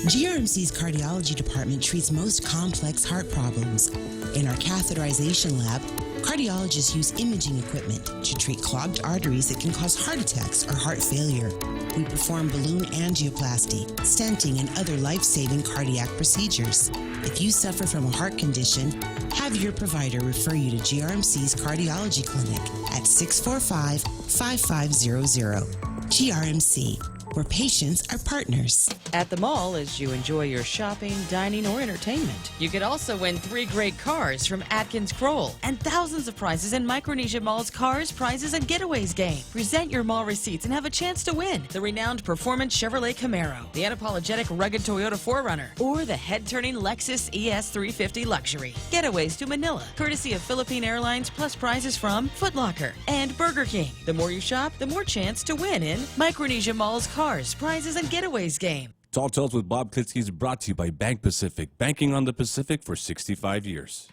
GRMC's cardiology department treats most complex heart problems. In our catheterization lab, cardiologists use imaging equipment to treat clogged arteries that can cause heart attacks or heart failure. We perform balloon angioplasty, stenting, and other life-saving cardiac procedures. If you suffer from a heart condition, have your provider refer you to GRMC's cardiology clinic at 645-5500. GRMC, where patients are partners. At the mall, as you enjoy your shopping, dining, or entertainment, you could also win 3 great cars from Atkins Kroll and thousands of prizes in Micronesia Mall's Cars, Prizes, and Getaways game. Present your mall receipts and have a chance to win the renowned performance Chevrolet Camaro, the unapologetic rugged Toyota 4Runner, or the head-turning Lexus ES350 Luxury. Getaways to Manila, courtesy of Philippine Airlines, plus prizes from Foot Locker and Burger King. The more you shop, the more chance to win in Micronesia Mall's Cars, Prizes, and Getaways game. Tall Tales with Bob Klitzkie is brought to you by Bank Pacific, banking on the Pacific for 65 years.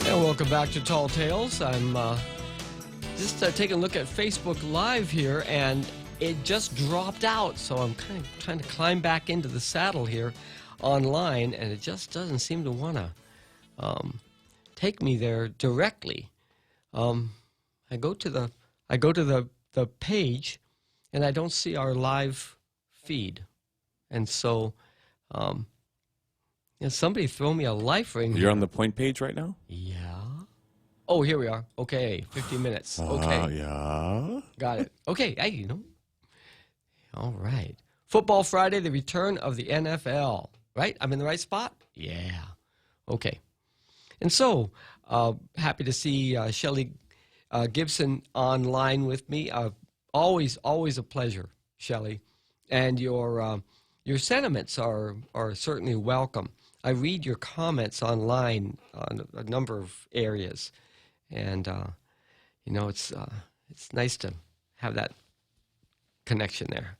And welcome back to Tall Tales. I'm just taking a look at Facebook Live here, and it just dropped out, so I'm kind of trying to climb back into the saddle here online, and it just doesn't seem to want to take me there directly. I go to the page, and I don't see our live feed. And so, somebody throw me a life ring. You're on the point page right now? Yeah. Oh, here we are. Okay, 50 minutes. Okay. Yeah. Got it. Okay, all right. Football Friday, the return of the NFL. Right? I'm in the right spot? Yeah. Okay. And so, happy to see Shelley Gibson online with me. Always a pleasure, Shelley. And your sentiments are certainly welcome. I read your comments online on a number of areas, and it's nice to have that connection there.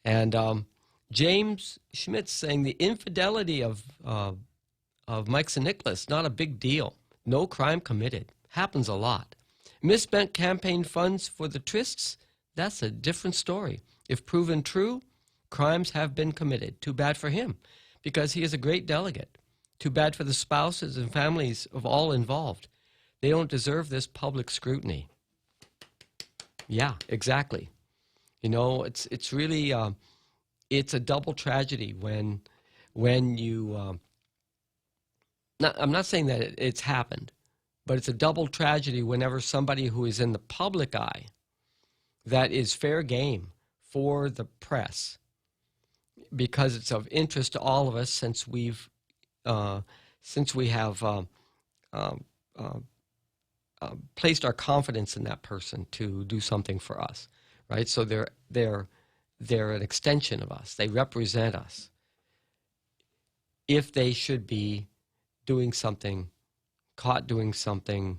And James Schmitz saying the infidelity of Mike and Nicholas, not a big deal. No crime committed. Happens a lot. Misspent campaign funds for the trysts, that's a different story. If proven true, crimes have been committed. Too bad for him, because he is a great delegate. Too bad for the spouses and families of all involved. They don't deserve this public scrutiny. Yeah, exactly. It's really, it's a double tragedy when you, I'm not saying that it's happened, but it's a double tragedy whenever somebody who is in the public eye, that is fair game for the press, because it's of interest to all of us since we have placed our confidence in that person to do something for us, right? So they're an extension of us. They represent us. If they should be doing something, caught doing something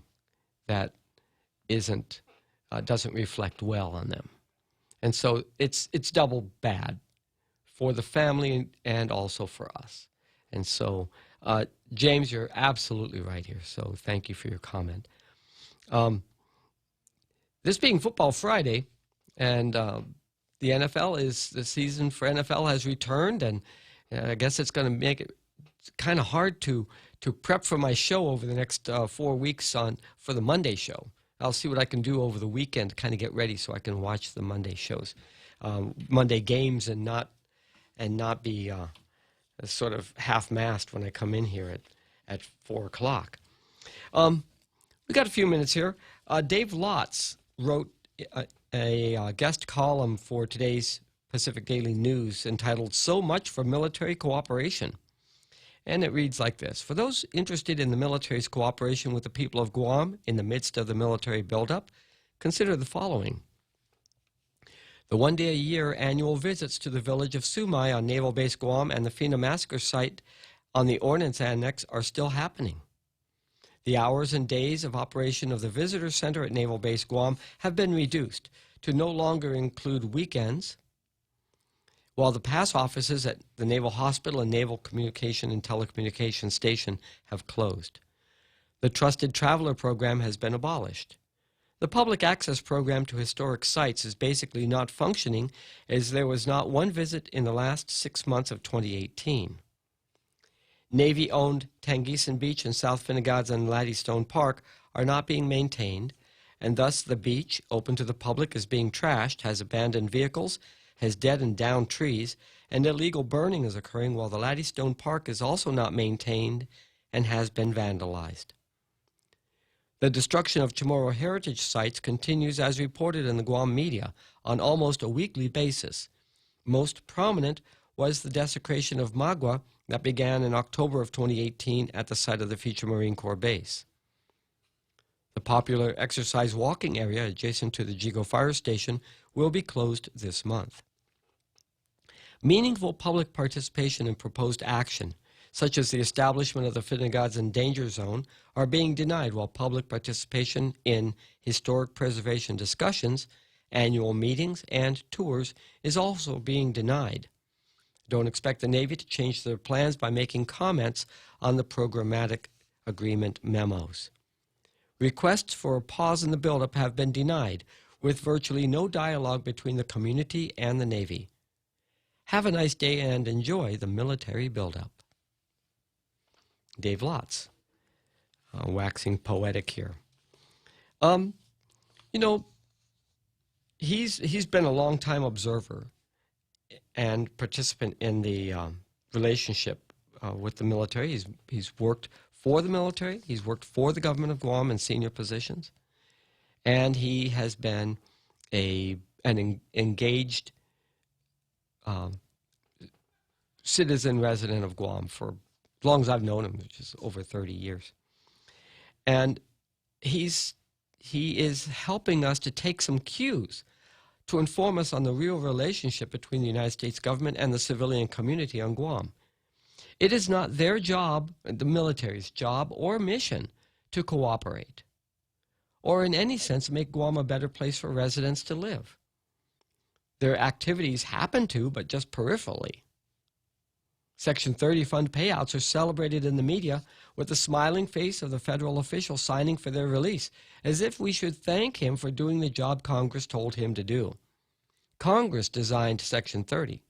that doesn't reflect well on them. And so it's double bad for the family and also for us. And so, James, you're absolutely right here. So thank you for your comment. This being Football Friday, and the season for NFL has returned, and I guess it's going to make it kind of hard to prep for my show over the next 4 weeks for the Monday show. I'll see what I can do over the weekend to kind of get ready so I can watch the Monday shows, Monday games, and not be sort of half-mast when I come in here at 4 o'clock. We got a few minutes here. Dave Lotz wrote a guest column for today's Pacific Daily News entitled "So Much for Military Cooperation." And it reads like this: for those interested in the military's cooperation with the people of Guam in the midst of the military buildup, consider the following. The one-day-a-year annual visits to the village of Sumai on Naval Base Guam and the Fina Massacre site on the Ordnance Annex are still happening. The hours and days of operation of the Visitor Center at Naval Base Guam have been reduced to no longer include weekends, while the pass offices at the Naval Hospital and Naval Communication and Telecommunications Station have closed. The Trusted Traveler Program has been abolished. The public access program to historic sites is basically not functioning, as there was not one visit in the last 6 months of 2018. Navy-owned Tangeesan Beach and South Finnegads and Laddystone Park are not being maintained, and thus the beach, open to the public, is being trashed, has abandoned vehicles, has dead and downed trees, and illegal burning is occurring, while the Laddystone Park is also not maintained and has been vandalized. The destruction of Chamorro heritage sites continues as reported in the Guam media on almost a weekly basis. Most prominent was the desecration of Magua that began in October of 2018 at the site of the future Marine Corps base. The popular exercise walking area adjacent to the Jigo Fire Station will be closed this month. Meaningful public participation in proposed action, such as the establishment of the Finnegads in Danger Zone, are being denied, while public participation in historic preservation discussions, annual meetings, and tours is also being denied. Don't expect the Navy to change their plans by making comments on the programmatic agreement memos. Requests for a pause in the buildup have been denied, with virtually no dialogue between the community and the Navy. Have a nice day and enjoy the military buildup. Dave Lotz, waxing poetic here. He's been a long-time observer and participant in the relationship with the military. He's worked for the military. He's worked for the government of Guam in senior positions. And he has been an engaged citizen resident of Guam for as long as I've known him, which is over 30 years. And he is helping us to take some cues to inform us on the real relationship between the United States government and the civilian community on Guam. It is not their job, the military's job or mission, to cooperate or in any sense make Guam a better place for residents to live. Their activities happen to, but just peripherally. Section 30 fund payouts are celebrated in the media with the smiling face of the federal official signing for their release, as if we should thank him for doing the job Congress told him to do. Congress designed Section 30.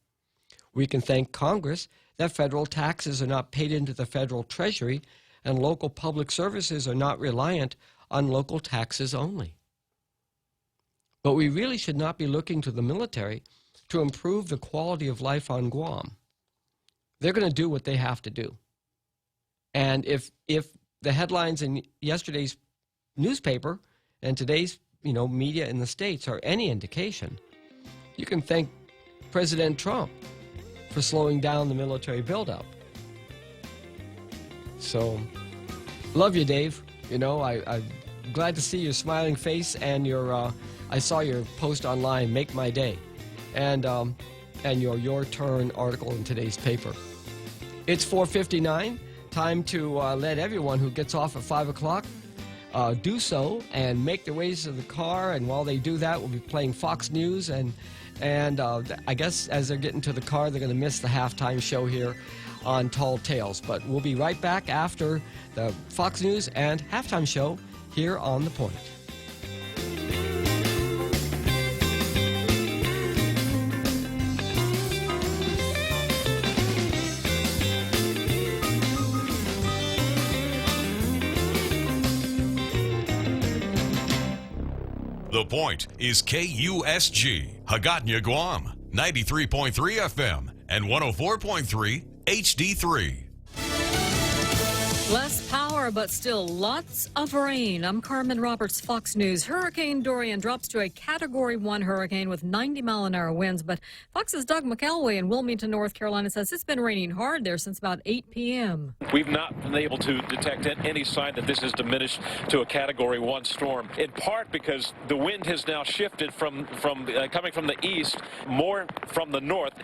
We can thank Congress that federal taxes are not paid into the federal treasury and local public services are not reliant on local taxes only. But we really should not be looking to the military to improve the quality of life on Guam. They're going to do what they have to do. And if the headlines in yesterday's newspaper and today's media in the States are any indication, you can thank President Trump for slowing down the military buildup. So, love you, Dave. I'm glad to see your smiling face and your. I saw your post online, Make My Day, and your turn article in today's paper. It's 4:59. Time to let everyone who gets off at 5 o'clock do so and make their ways to the car. And while they do that, we'll be playing Fox News. And I guess as they're getting to the car, they're going to miss the halftime show here on Tall Tales. But we'll be right back after the Fox News and halftime show here on The Point. The Point is KUSG, Hagåtña, Guam, 93.3 FM and 104.3 HD3. Less power, but still lots of rain. I'm Carmen Roberts, Fox News. Hurricane Dorian drops to a Category 1 hurricane with 90-mile-an-hour winds. But Fox's Doug McElway in Wilmington, North Carolina, says it's been raining hard there since about 8 p.m. We've not been able to detect any sign that this has diminished to a Category 1 storm, in part because the wind has now shifted from coming from the east, more from the north,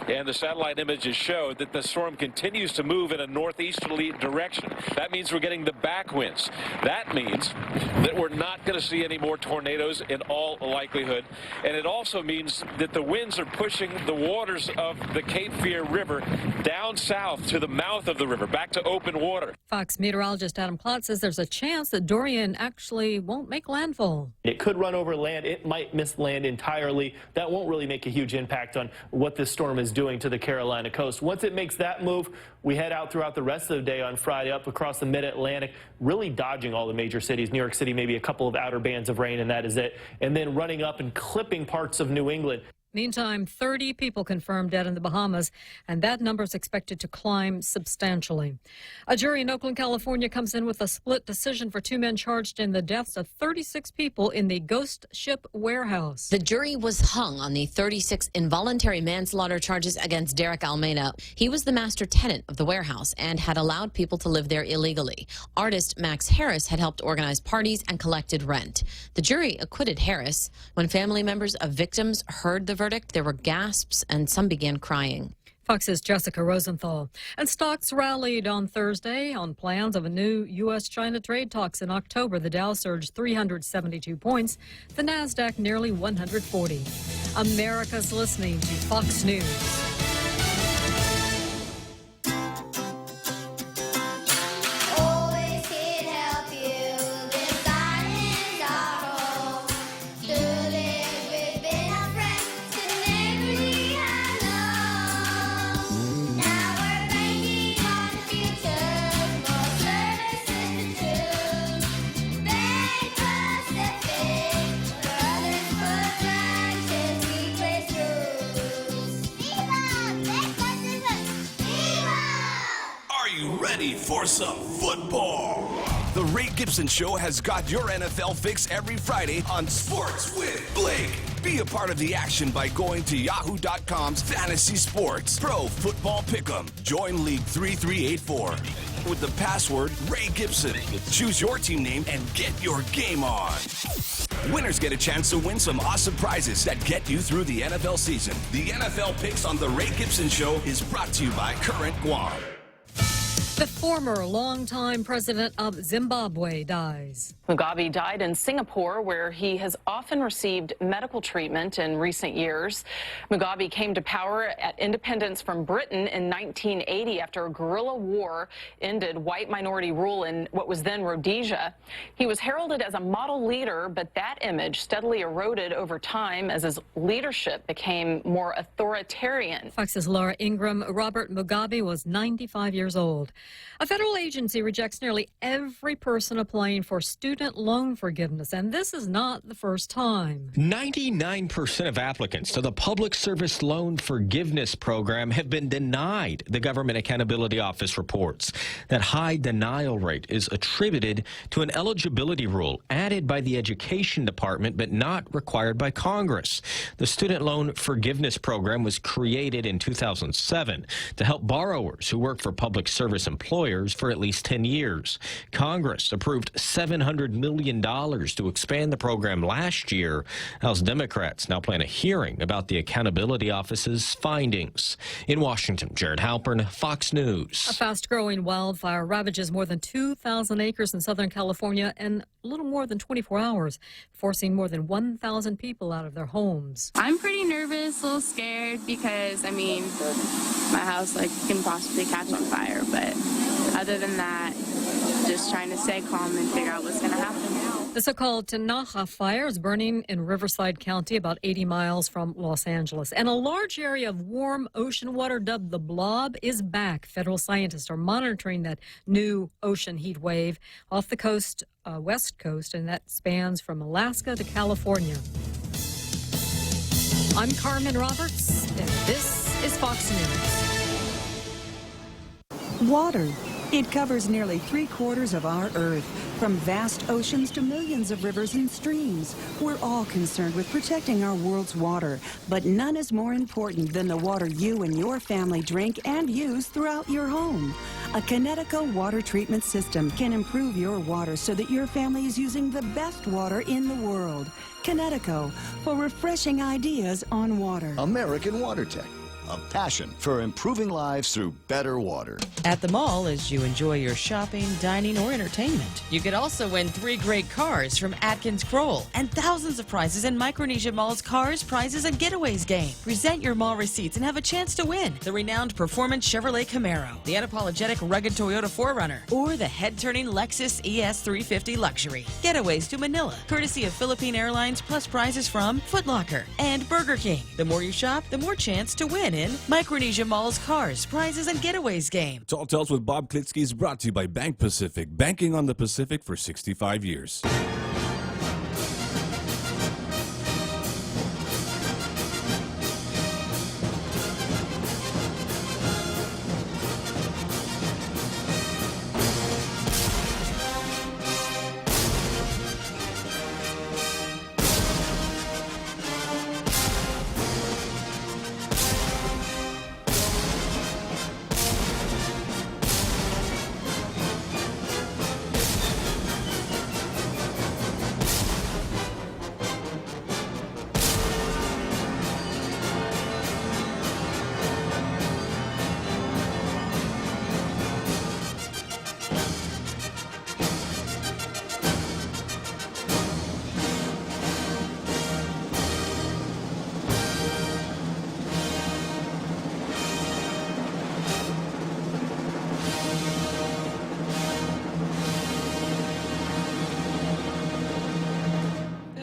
and the satellite images show that the storm continues to move in a northeasterly direction. That means we're getting the back winds. That means that we're not going to see any more tornadoes in all likelihood. And it also means that the winds are pushing the waters of the Cape Fear River down south to the mouth of the river, back to open water. Fox meteorologist Adam Klotz says there's a chance that Dorian actually won't make landfall. It could run over land. It might miss land entirely. That won't really make a huge impact on what this storm is doing to the Carolina coast. Once it makes that move, we head out throughout the rest of the day on Friday up across the mid-Atlantic, really dodging all the major cities. New York City, maybe a couple of outer bands of rain, and that is it. And then running up and clipping parts of New England. Meantime, 30 people confirmed dead in the Bahamas, and that number is expected to climb substantially. A jury in Oakland, California comes in with a split decision for two men charged in the deaths of 36 people in the Ghost Ship warehouse. The jury was hung on the 36 involuntary manslaughter charges against Derek Almeida. He was the master tenant of the warehouse and had allowed people to live there illegally. Artist Max Harris had helped organize parties and collected rent. The jury acquitted Harris. When family members of victims heard the verdict, there were gasps and some began crying. Fox's Jessica Rosenthal. And stocks rallied on Thursday on plans of a new U.S.-China trade talks in October. The Dow surged 372 points, the Nasdaq nearly 140. America's listening to Fox News. ready for some football? The Ray Gibson Show has got your NFL fix every Friday on Sports with Blake. Be a part of the action by going to yahoo.com's Fantasy Sports Pro Football Pick'em. Join League 3384 with the password Ray Gibson. Choose your team name and get your game on. Winners get a chance to win some awesome prizes that get you through the NFL season. The NFL Picks on the Ray Gibson Show is brought to you by Current Guam. The former longtime president of Zimbabwe dies. Mugabe died in Singapore, where he has often received medical treatment in recent years. Mugabe came to power at independence from Britain in 1980 after a guerrilla war ended white minority rule in what was then Rhodesia. He was heralded as a model leader, but that image steadily eroded over time as his leadership became more authoritarian. Fox's Laura Ingram. Robert Mugabe was 95 years old. A federal agency rejects nearly every person applying for student loan forgiveness, and this is not the first time. 99% of applicants to the Public Service Loan Forgiveness Program have been denied, the Government Accountability Office reports. That high denial rate is attributed to an eligibility rule added by the Education Department but not required by Congress. The Student Loan Forgiveness Program was created in 2007 to help borrowers who work for public service employers for at least 10 years. Congress approved $700 million to expand the program last year. House Democrats now plan a hearing about the Accountability Office's findings. In Washington, Jared Halpern, Fox News. A fast-growing wildfire ravages more than 2,000 acres in Southern California in a little more than 24 hours, forcing more than 1,000 people out of their homes. I'm pretty nervous, a little scared because, my house can possibly catch on fire, but other than that, just trying to stay calm and figure out what's going to happen. The so-called Tinaja fire is burning in Riverside County, about 80 miles from Los Angeles. And a large area of warm ocean water dubbed the Blob is back. Federal scientists are monitoring that new ocean heat wave off the coast, west coast, and that spans from Alaska to California. I'm Carmen Roberts, and this is Fox News. Water. It covers nearly 3/4 of our Earth. From vast oceans to millions of rivers and streams, we're all concerned with protecting our world's water. But none is more important than the water you and your family drink and use throughout your home. A Connecticut water treatment system can improve your water so that your family is using the best water in the world. Connecticut, for refreshing ideas on water. American Water Tech. A passion for improving lives through better water. At the mall, as you enjoy your shopping, dining, or entertainment, you could also win 3 great cars from Atkins Kroll and thousands of prizes in Micronesia Mall's Cars, Prizes, and Getaways game. Present your mall receipts and have a chance to win the renowned performance Chevrolet Camaro, the unapologetic rugged Toyota 4Runner, or the head-turning Lexus ES350 Luxury. Getaways to Manila, courtesy of Philippine Airlines, plus prizes from Foot Locker and Burger King. The more you shop, the more chance to win in Micronesia Mall's Cars, Prizes, and Getaways game. Tall Tales with Bob Klitzkie is brought to you by Bank Pacific, banking on the Pacific for 65 years.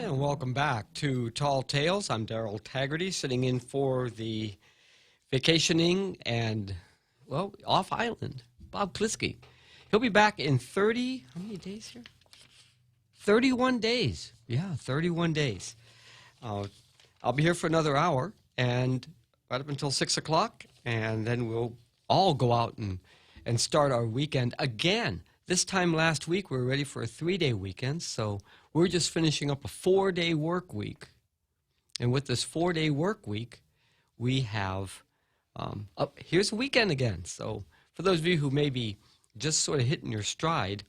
Welcome back to Tall Tales. I'm Darrell Taggarty, sitting in for the vacationing and, well, off-island, Bob Klitzkie. He'll be back in how many days here? 31 days. Yeah, 31 days. I'll be here for another hour, and right up until 6 o'clock, and then we'll all go out and and start our weekend again. This time last week, we were ready for a 3-day weekend, so we're just finishing up a 4-day work week. And with this 4-day work week, we have, here's a weekend again. So for those of you who may be just sort of hitting your stride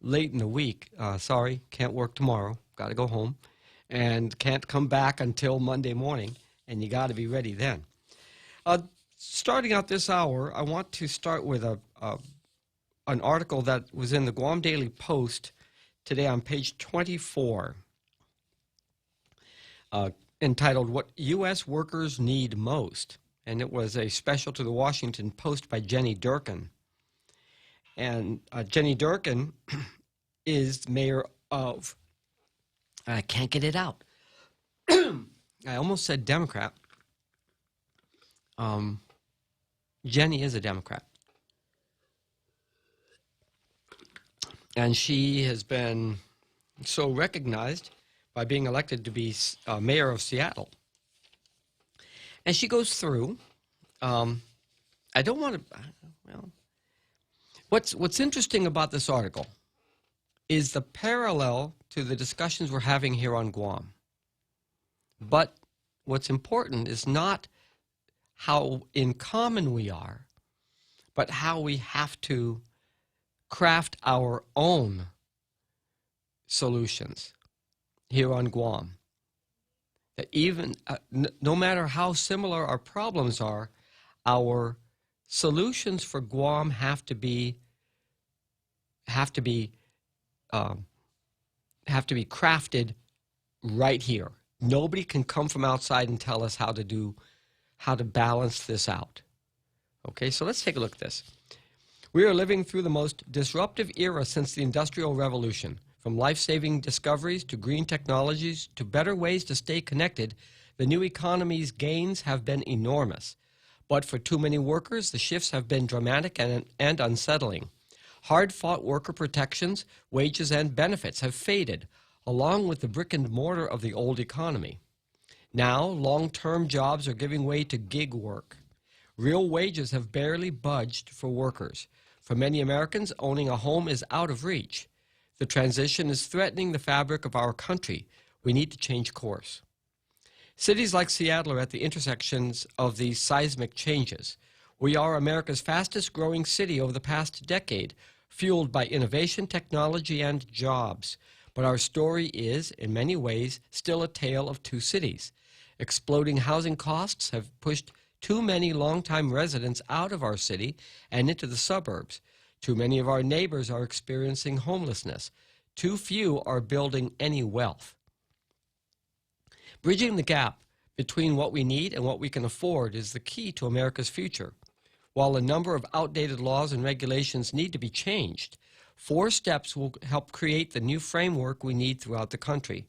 late in the week, sorry, can't work tomorrow, got to go home, and can't come back until Monday morning, and you got to be ready then. Starting out this hour, I want to start with an article that was in the Guam Daily Post today on page 24, entitled, "What U.S. Workers Need Most." And it was a special to the Washington Post by Jenny Durkin. And Jenny Durkin is mayor of, I can't get it out. I almost said Democrat. Jenny is a Democrat. And she has been so recognized by being elected to be mayor of Seattle. And she goes through, I don't want to, well, what's interesting about this article is the parallel to the discussions we're having here on Guam. But what's important is not how in common we are, but how we have to craft our own solutions here on Guam. That even, no matter how similar our problems are, our solutions for Guam have to be crafted right here. Nobody can come from outside and tell us how to balance this out. Okay, so let's take a look at this. We are living through the most disruptive era since the Industrial Revolution. From life-saving discoveries to green technologies to better ways to stay connected, the new economy's gains have been enormous. But for too many workers, the shifts have been dramatic and unsettling. Hard-fought worker protections, wages, and benefits have faded, along with the brick and mortar of the old economy. Now, long-term jobs are giving way to gig work. Real wages have barely budged for workers. For many Americans, owning a home is out of reach. The transition is threatening the fabric of our country. We need to change course. Cities like Seattle are at the intersections of these seismic changes. We are America's fastest growing city over the past decade, fueled by innovation, technology, and jobs. But our story is, in many ways, still a tale of two cities. Exploding housing costs have pushed too many longtime residents out of our city and into the suburbs. Too many of our neighbors are experiencing homelessness. Too few are building any wealth. Bridging the gap between what we need and what we can afford is the key to America's future. While a number of outdated laws and regulations need to be changed, 4 steps will help create the new framework we need throughout the country,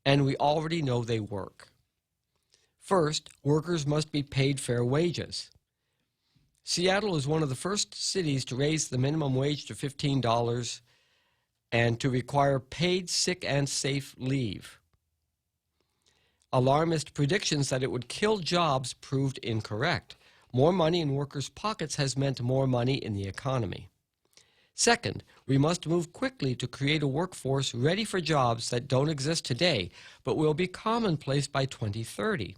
and we already know they work. First, workers must be paid fair wages. Seattle is one of the first cities to raise the minimum wage to $15 and to require paid sick and safe leave. Alarmist predictions that it would kill jobs proved incorrect. More money in workers' pockets has meant more money in the economy. Second, we must move quickly to create a workforce ready for jobs that don't exist today, but will be commonplace by 2030.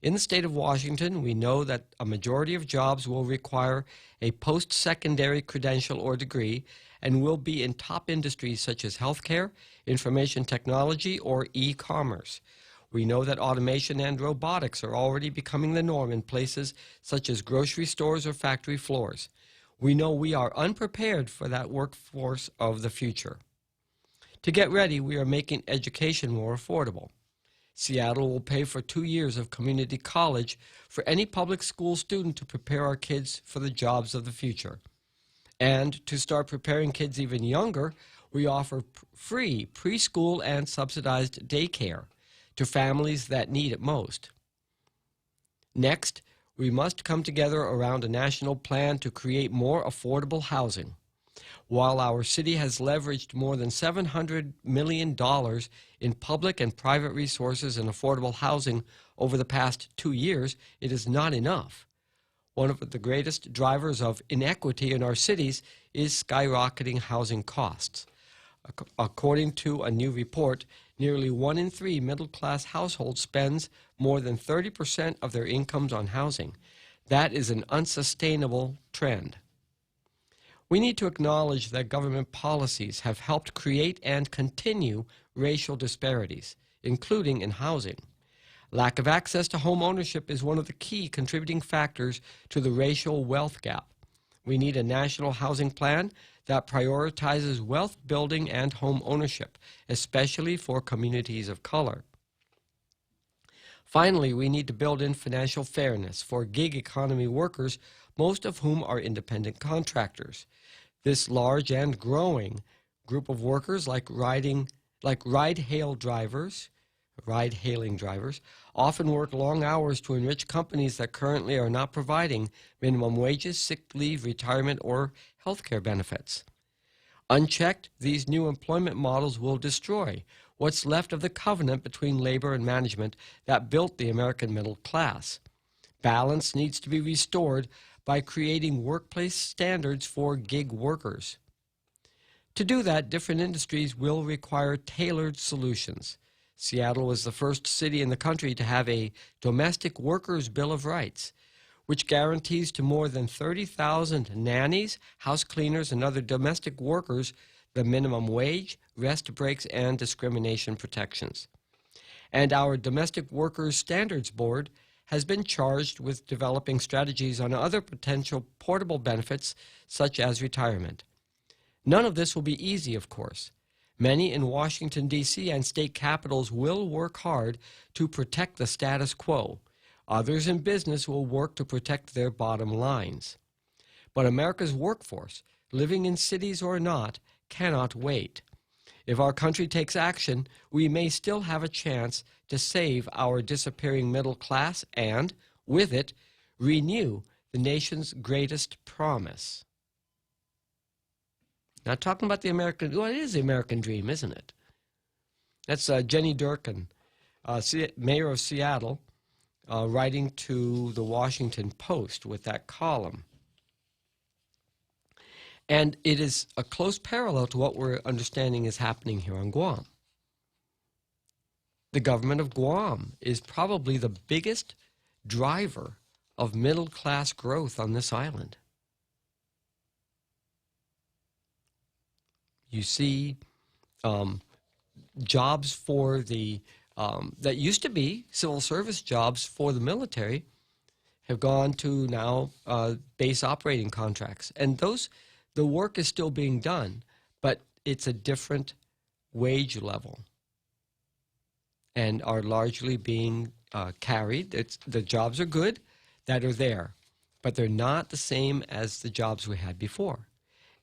In the state of Washington, we know that a majority of jobs will require a post-secondary credential or degree and will be in top industries such as healthcare, information technology, or e-commerce. We know that automation and robotics are already becoming the norm in places such as grocery stores or factory floors. We know we are unprepared for that workforce of the future. To get ready, we are making education more affordable. Seattle will pay for 2 years of community college for any public school student to prepare our kids for the jobs of the future. And to start preparing kids even younger, we offer free preschool and subsidized daycare to families that need it most. Next, we must come together around a national plan to create more affordable housing. While our city has leveraged more than $700 million in public and private resources in affordable housing over the past 2 years, it is not enough. One of the greatest drivers of inequity in our cities is skyrocketing housing costs. According to a new report, nearly 1 in 3 middle-class households spends more than 30% of their incomes on housing. That is an unsustainable trend. We need to acknowledge that government policies have helped create and continue racial disparities, including in housing. Lack of access to home ownership is one of the key contributing factors to the racial wealth gap. We need a national housing plan that prioritizes wealth building and home ownership, especially for communities of color. Finally, we need to build in financial fairness for gig economy workers, most of whom are independent contractors. This large and growing group of workers, like ride-hailing drivers, often work long hours to enrich companies that currently are not providing minimum wages, sick leave, retirement, or health care benefits. Unchecked, these new employment models will destroy what's left of the covenant between labor and management that built the American middle class. Balance needs to be restored by creating workplace standards for gig workers. To do that, different industries will require tailored solutions. Seattle was the first city in the country to have a Domestic Workers' Bill of Rights, which guarantees to more than 30,000 nannies, house cleaners, and other domestic workers the minimum wage, rest breaks, and discrimination protections. And our Domestic Workers Standards Board has been charged with developing strategies on other potential portable benefits, such as retirement. None of this will be easy, of course. Many in Washington, D.C. and state capitals will work hard to protect the status quo. Others in business will work to protect their bottom lines. But America's workforce, living in cities or not, cannot wait. If our country takes action, we may still have a chance to save our disappearing middle class and, with it, renew the nation's greatest promise. Not talking about the American, well, it is the American dream, isn't it? That's Jenny Durkin, mayor of Seattle, writing to the Washington Post with that column. And it is a close parallel to what we're understanding is happening here on Guam. The government of Guam is probably the biggest driver of middle-class growth on this island. You see jobs for the, that used to be civil service jobs for the military have gone to now base operating contracts. And the work is still being done, but it's a different wage level and are largely being carried. The jobs are good that are there, but they're not the same as the jobs we had before.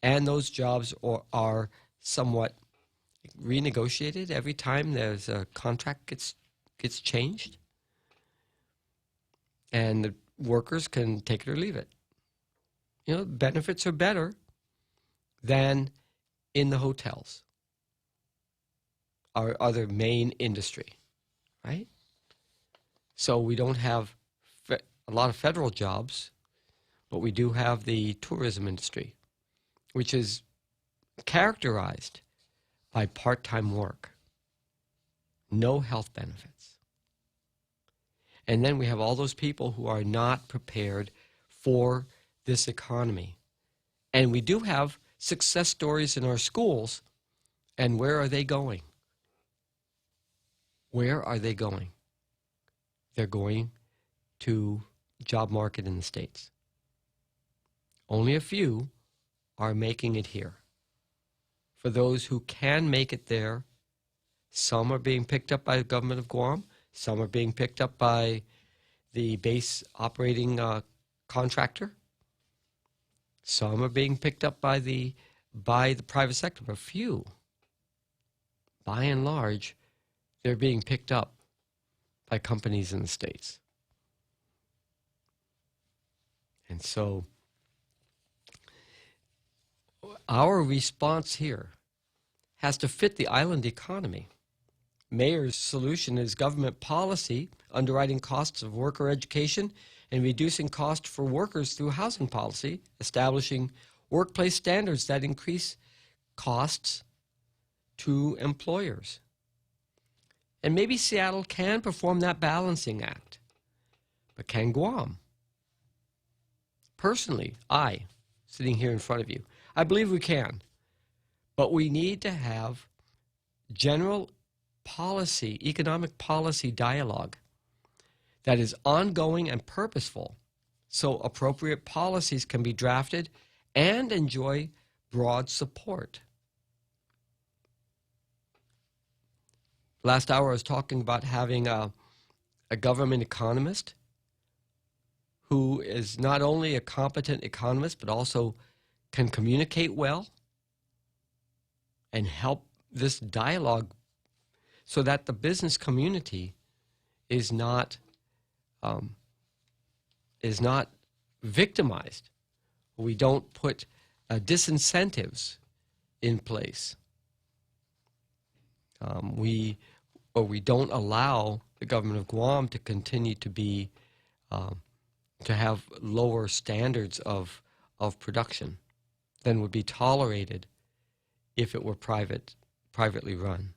And those jobs are somewhat renegotiated every time there's a contract gets changed. And the workers can take it or leave it. You know, benefits are better than in the hotels, our other main industry, right? So we don't have a lot of federal jobs, but we do have the tourism industry, which is characterized by part-time work, no health benefits. And then we have all those people who are not prepared for this economy. And we do have success stories in our schools, and where are they going? Where are they going? They're going to job market in the States. Only a few are making it here. For those who can make it there, some are being picked up by the government of Guam, some are being picked up by the base operating contractor, some are being picked up by the private sector, but few. By and large, they're being picked up by companies in the States. And so our response here has to fit the island economy. Mayor's solution is government policy, underwriting costs of worker education, and reducing costs for workers through housing policy, establishing workplace standards that increase costs to employers. And maybe Seattle can perform that balancing act. But can Guam? Personally, sitting here in front of you, I believe we can. But we need to have general policy, economic policy dialogue that is ongoing and purposeful, so appropriate policies can be drafted and enjoy broad support. Last hour I was talking about having a government economist who is not only a competent economist but also can communicate well and help this dialogue so that the business community is not victimized. We don't put disincentives in place. We don't allow the government of Guam to continue to be to have lower standards of production than would be tolerated if it were privately run,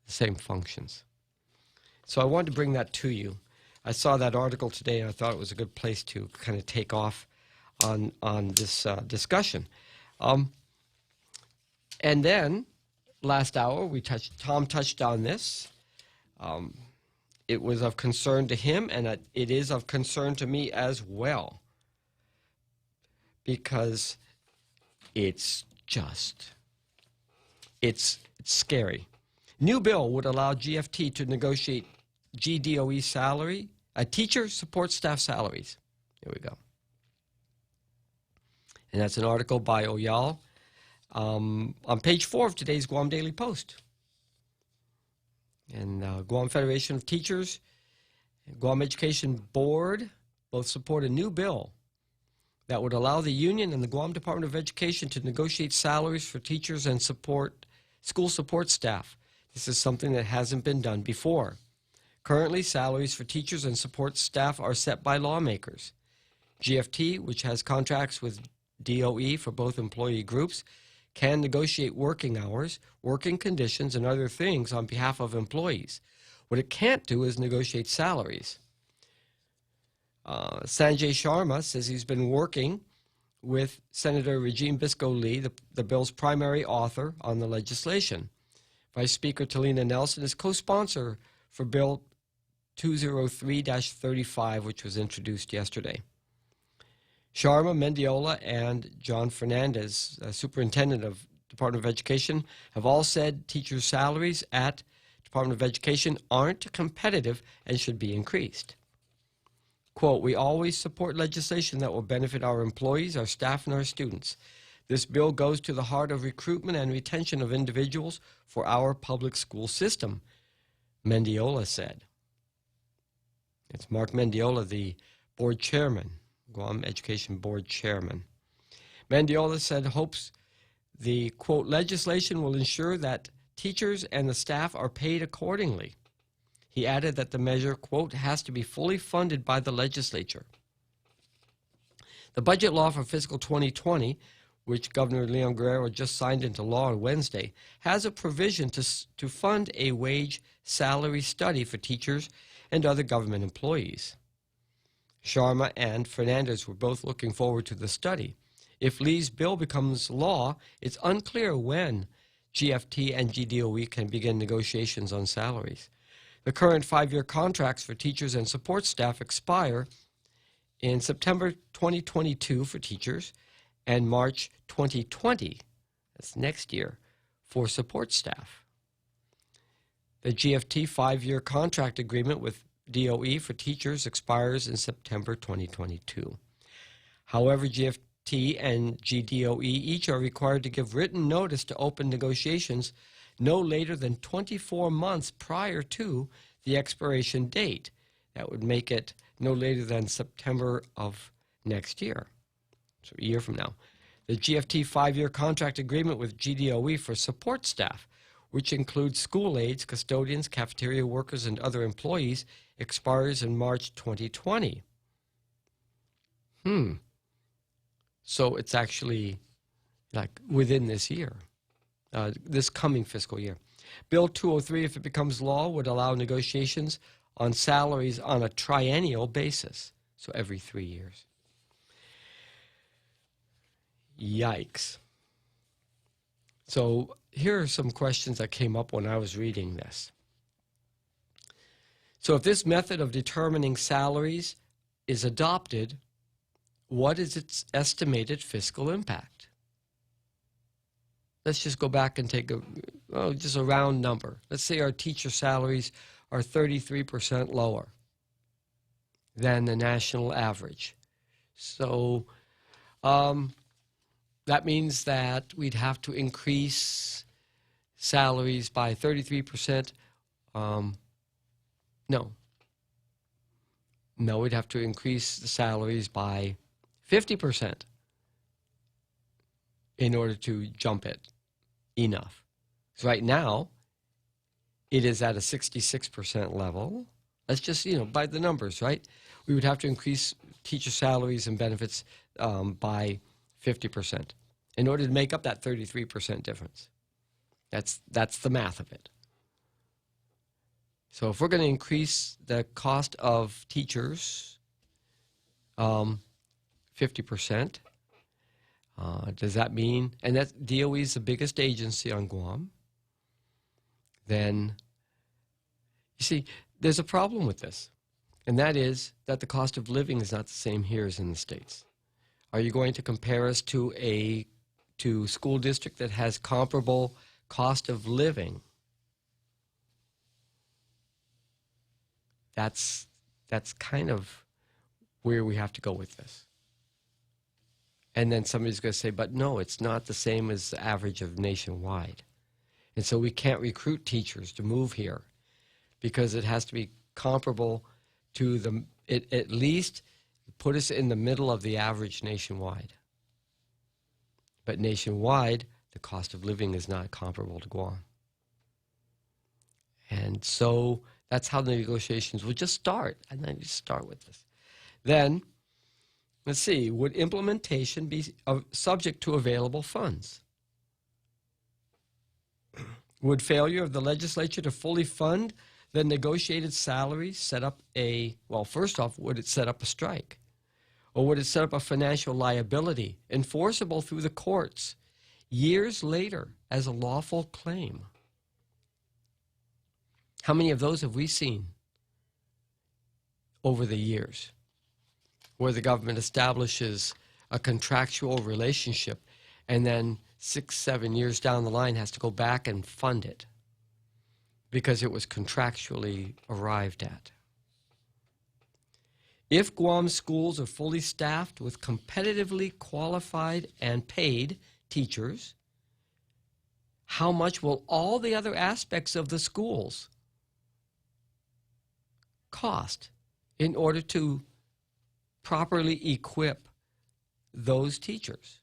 the same functions. So I wanted to bring that to you. I saw that article today, and I thought it was a good place to kind of take off on this discussion. And then, last hour, Tom touched on this. It was of concern to him, and it is of concern to me as well, because it's scary. New bill would allow GFT to negotiate GDOE salary, teacher support staff salaries. Here we go. And that's an article by Oyal on page 4 of today's Guam Daily Post. And Guam Federation of Teachers and Guam Education Board both support a new bill that would allow the union and the Guam Department of Education to negotiate salaries for teachers and school support staff. This is something that hasn't been done before. Currently, salaries for teachers and support staff are set by lawmakers. GFT, which has contracts with DOE for both employee groups, can negotiate working hours, working conditions, and other things on behalf of employees. What it can't do is negotiate salaries. Sanjay Sharma says he's been working with Senator Regine Biscoe-Lee, the bill's primary author, on the legislation. Vice Speaker Talina Nelson is co-sponsor for Bill 203-35, which was introduced yesterday. Sharma, Mendiola, and John Fernandez, Superintendent of Department of Education, have all said teachers' salaries at Department of Education aren't competitive and should be increased. Quote, "We always support legislation that will benefit our employees, our staff, and our students. This bill goes to the heart of recruitment and retention of individuals for our public school system," Mendiola said. It's Mark Mendiola, the board chairman, Guam Education Board chairman. Mendiola said hopes the, quote, "legislation will ensure that teachers and the staff are paid accordingly." He added that the measure, quote, "has to be fully funded by the legislature." The budget law for fiscal 2020, which Governor Leon Guerrero just signed into law on Wednesday, has a provision to fund a wage salary study for teachers and other government employees. Sharma and Fernandez were both looking forward to the study. If Lee's bill becomes law, it's unclear when GFT and GDOE can begin negotiations on salaries. The current 5-year contracts for teachers and support staff expire in September 2022 for teachers and March 2020, that's next year, for support staff. The GFT 5-year contract agreement with DOE for teachers expires in September 2022. However, GFT and GDOE each are required to give written notice to open negotiations no later than 24 months prior to the expiration date. That would make it no later than September of next year, so a year from now. The GFT 5-year contract agreement with GDOE for support staff, which includes school aides, custodians, cafeteria workers, and other employees, expires in March 2020. So it's actually like within this year, this coming fiscal year. Bill 203, if it becomes law, would allow negotiations on salaries on a triennial basis, so every 3 years. Yikes. So here are some questions that came up when I was reading this. So if this method of determining salaries is adopted, what is its estimated fiscal impact? Let's just go back and take just a round number. Let's say our teacher salaries are 33% lower than the national average. So that means that we'd have to increase salaries by 33%. No, we'd have to increase the salaries by 50% in order to jump it enough. So right now, it is at a 66% level. Let's just, by the numbers, right? We would have to increase teacher salaries and benefits by 50% in order to make up that 33% difference. That's the math of it. So if we're going to increase the cost of teachers 50%, does that mean, and that DOE is the biggest agency on Guam, then, you see, there's a problem with this, and that is that the cost of living is not the same here as in the States. Are you going to compare us to a school district that has comparable cost of living? That's kind of where we have to go with this. And then somebody's going to say, but no, it's not the same as the average of nationwide. And so we can't recruit teachers to move here because it has to be comparable to at least put us in the middle of the average nationwide. But nationwide, the cost of living is not comparable to Guam. And so that's how the negotiations will just start. And then you start with this. Then, let's see, would implementation be subject to available funds? Would failure of the legislature to fully fund the negotiated salaries set up first off, would it set up a strike? Or would it set up a financial liability enforceable through the courts years later as a lawful claim? How many of those have we seen over the years where the government establishes a contractual relationship and then 6-7 years down the line has to go back and fund it because it was contractually arrived at? If Guam schools are fully staffed with competitively qualified and paid teachers, how much will all the other aspects of the schools cost in order to properly equip those teachers?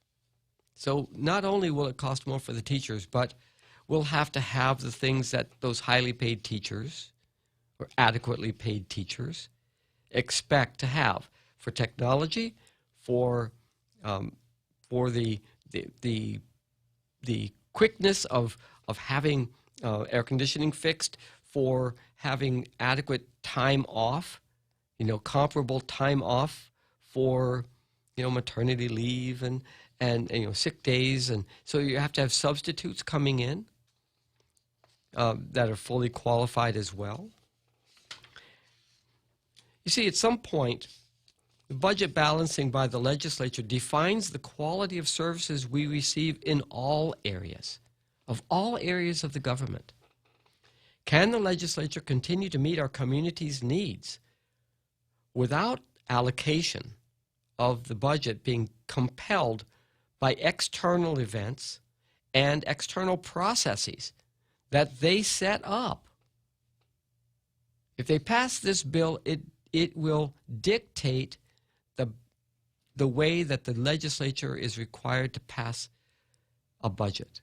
So not only will it cost more for the teachers, but we'll have to have the things that those highly paid teachers or adequately paid teachers expect to have for technology, for the quickness of having air conditioning fixed, for having adequate time off, comparable time off for, maternity leave and sick days. And so you have to have substitutes coming in that are fully qualified as well. You see, at some point, the budget balancing by the legislature defines the quality of services we receive in all areas of the government. Can the legislature continue to meet our community's needs without allocation of the budget being compelled by external events and external processes that they set up? If they pass this bill, it will dictate the way that the legislature is required to pass a budget.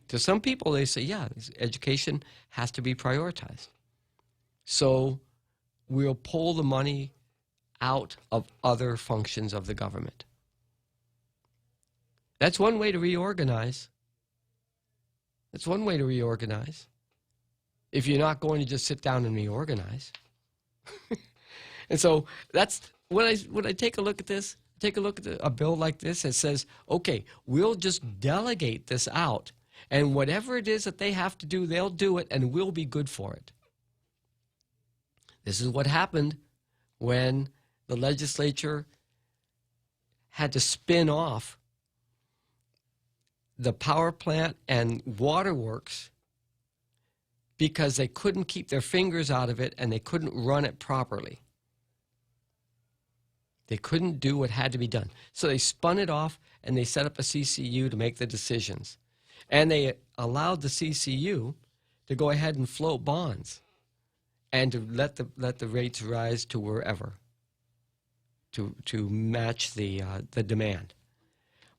To some people, they say, yeah, education has to be prioritized. So we'll pull the money out of other functions of the government. That's one way to reorganize. That's one way to reorganize. If you're not going to just sit down and reorganize. And so that's when I take a look at this, take a look at a bill like this that says, okay, we'll just delegate this out, and whatever it is that they have to do, they'll do it, and we'll be good for it. This is what happened when the legislature had to spin off the power plant and waterworks because they couldn't keep their fingers out of it and they couldn't run it properly. They couldn't do what had to be done. So they spun it off and they set up a CCU to make the decisions. And they allowed the CCU to go ahead and float bonds and to let the rates rise to wherever to match the demand.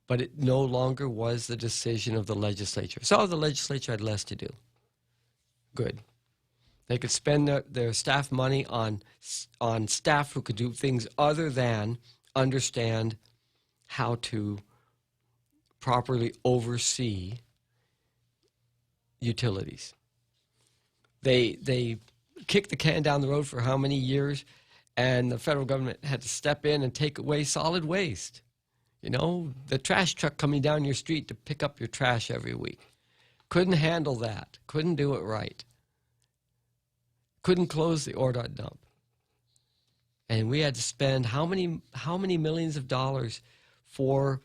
But it no longer was the decision of the legislature. So the legislature had less to do. Good. They could spend their staff money on staff who could do things other than understand how to properly oversee utilities. They kicked the can down the road for how many years, and the federal government had to step in and take away solid waste. You know, the trash truck coming down your street to pick up your trash every week. Couldn't handle that. Couldn't do it right. Couldn't close the ORDOT dump. And we had to spend how many millions of dollars for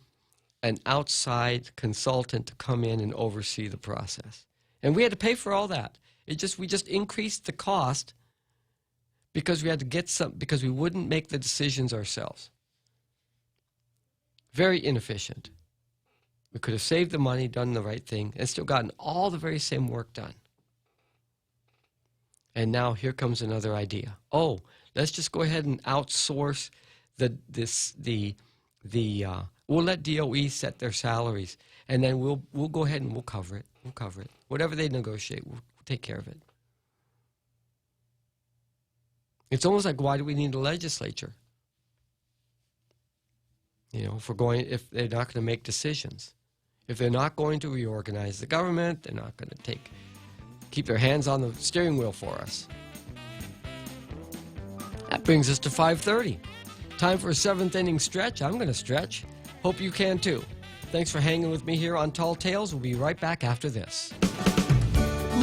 an outside consultant to come in and oversee the process. And we had to pay for all that. We just increased the cost because we had to get because we wouldn't make the decisions ourselves. Very inefficient. We could have saved the money, done the right thing, and still gotten all the very same work done. And now here comes another idea. Oh, let's just go ahead and outsource we'll let DOE set their salaries, and then we'll go ahead and we'll cover it. We'll cover it. Whatever they negotiate, we'll take care of it. It's almost like, why do we need a legislature? You know, if they're not going to make decisions, if they're not going to reorganize the government, they're not going to keep their hands on the steering wheel for us. That brings us to 5:30. Time for a seventh inning stretch. I'm going to stretch. Hope you can too. Thanks for hanging with me here on Tall Tales. We'll be right back after this.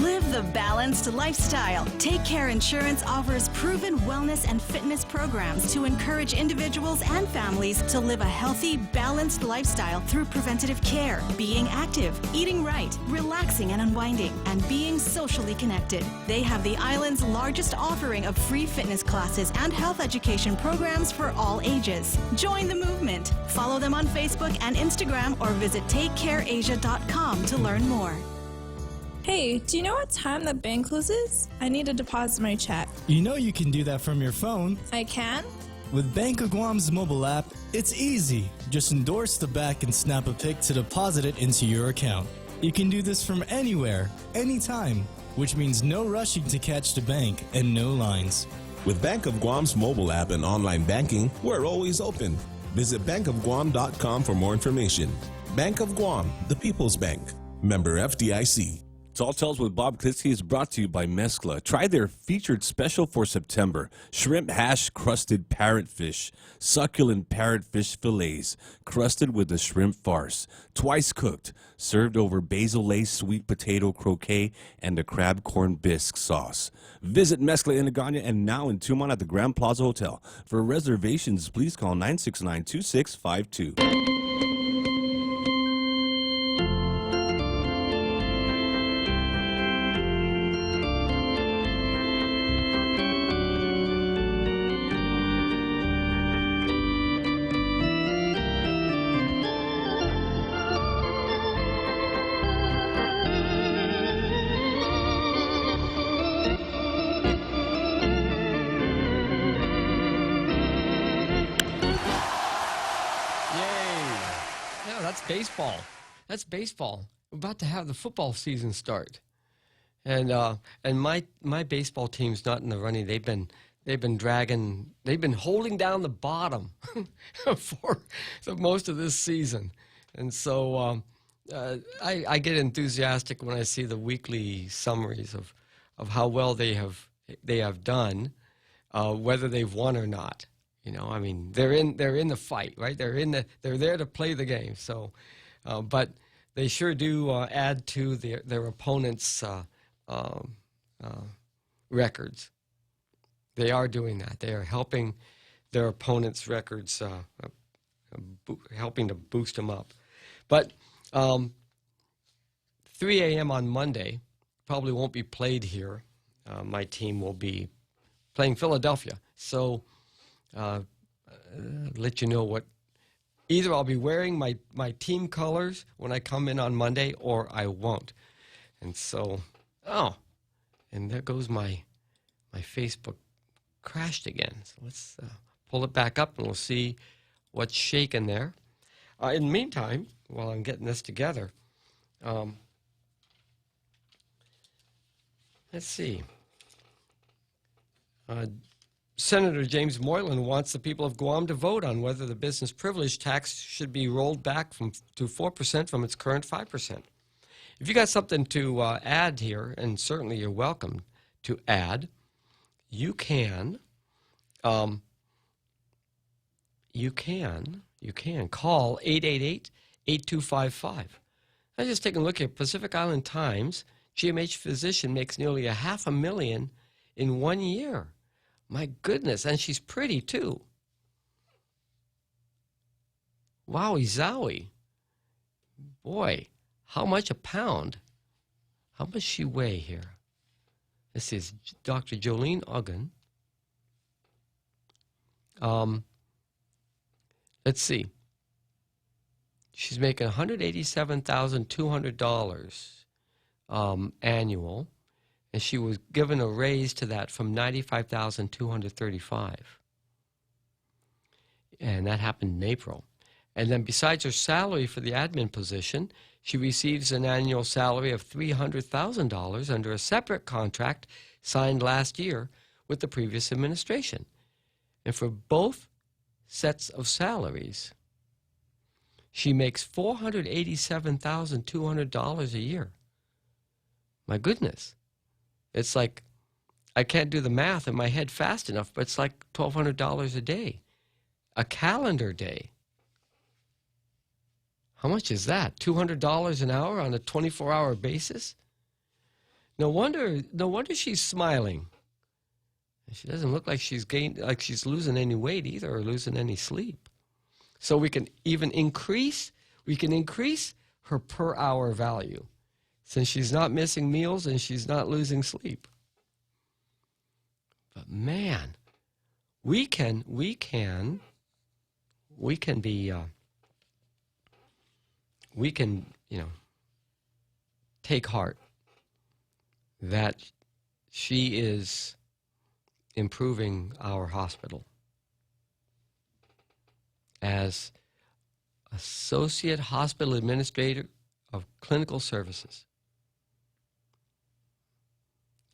Live the balanced lifestyle. Take Care Insurance offers proven wellness and fitness programs to encourage individuals and families to live a healthy, balanced lifestyle through preventative care, being active, eating right, relaxing and unwinding, and being socially connected. They have the island's largest offering of free fitness classes and health education programs for all ages. Join the movement. Follow them on Facebook and Instagram or visit takecareasia.com to learn more. Hey, do you know what time the bank closes? I need to deposit my check. You know you can do that from your phone. I can? With Bank of Guam's mobile app, it's easy. Just endorse the back and snap a pic to deposit it into your account. You can do this from anywhere, anytime, which means no rushing to catch the bank and no lines. With Bank of Guam's mobile app and online banking, we're always open. Visit bankofguam.com for more information. Bank of Guam, the People's Bank. Member FDIC. Tall Tales with Bob Klitzkie is brought to you by Mezcla. Try their featured special for September. Shrimp hash crusted parrotfish. Succulent parrotfish fillets. Crusted with the shrimp farce. Twice cooked. Served over basil lace sweet potato croquet and a crab corn bisque sauce. Visit Mezcla in Agana and now in Tumon at the Grand Plaza Hotel. For reservations, please call 969-2652. Baseball. That's baseball. We're about to have the football season start, and my baseball team's not in the running. They've they've been holding down the bottom for most of this season. And so I get enthusiastic when I see the weekly summaries of how well they have done, whether they've won or not. You know, I mean, they're in the fight, right? They're there to play the game. So, but they sure do add to their opponents' records. They are doing that. They are helping their opponents' records, helping to boost them up. But 3 a.m. on Monday probably won't be played here. My team will be playing Philadelphia. So let you know what. Either I'll be wearing my team colors when I come in on Monday, or I won't. And so, and there goes my Facebook crashed again. So let's pull it back up, and we'll see what's shaking there. In the meantime, while I'm getting this together, let's see. Senator James Moylan wants the people of Guam to vote on whether the business privilege tax should be rolled back to 4% from its current 5%. If you got something to add here, and certainly you're welcome to add, you can call 888-8255. I was just taking a look at Pacific Island Times. GMH physician makes nearly $500,000 in 1 year. My goodness, and she's pretty too. Wowie zowie. Boy, how much a pound? How much she weigh here? This is Dr. Jolene Uggan. Let's see. She's making $187,200 annual. And she was given a raise to that from $95,235. And that happened in April. And then besides her salary for the admin position, she receives an annual salary of $300,000 under a separate contract signed last year with the previous administration. And for both sets of salaries, she makes $487,200 a year. My goodness. It's like, I can't do the math in my head fast enough, but it's like $1,200 a day, a calendar day. How much is that? $200 an hour on a 24-hour basis? No wonder she's smiling. She doesn't look like she's losing any weight either, or losing any sleep. So we can even increase her per hour value, since she's not missing meals and she's not losing sleep. But man, we can take heart that she is improving our hospital as Associate Hospital Administrator of Clinical Services.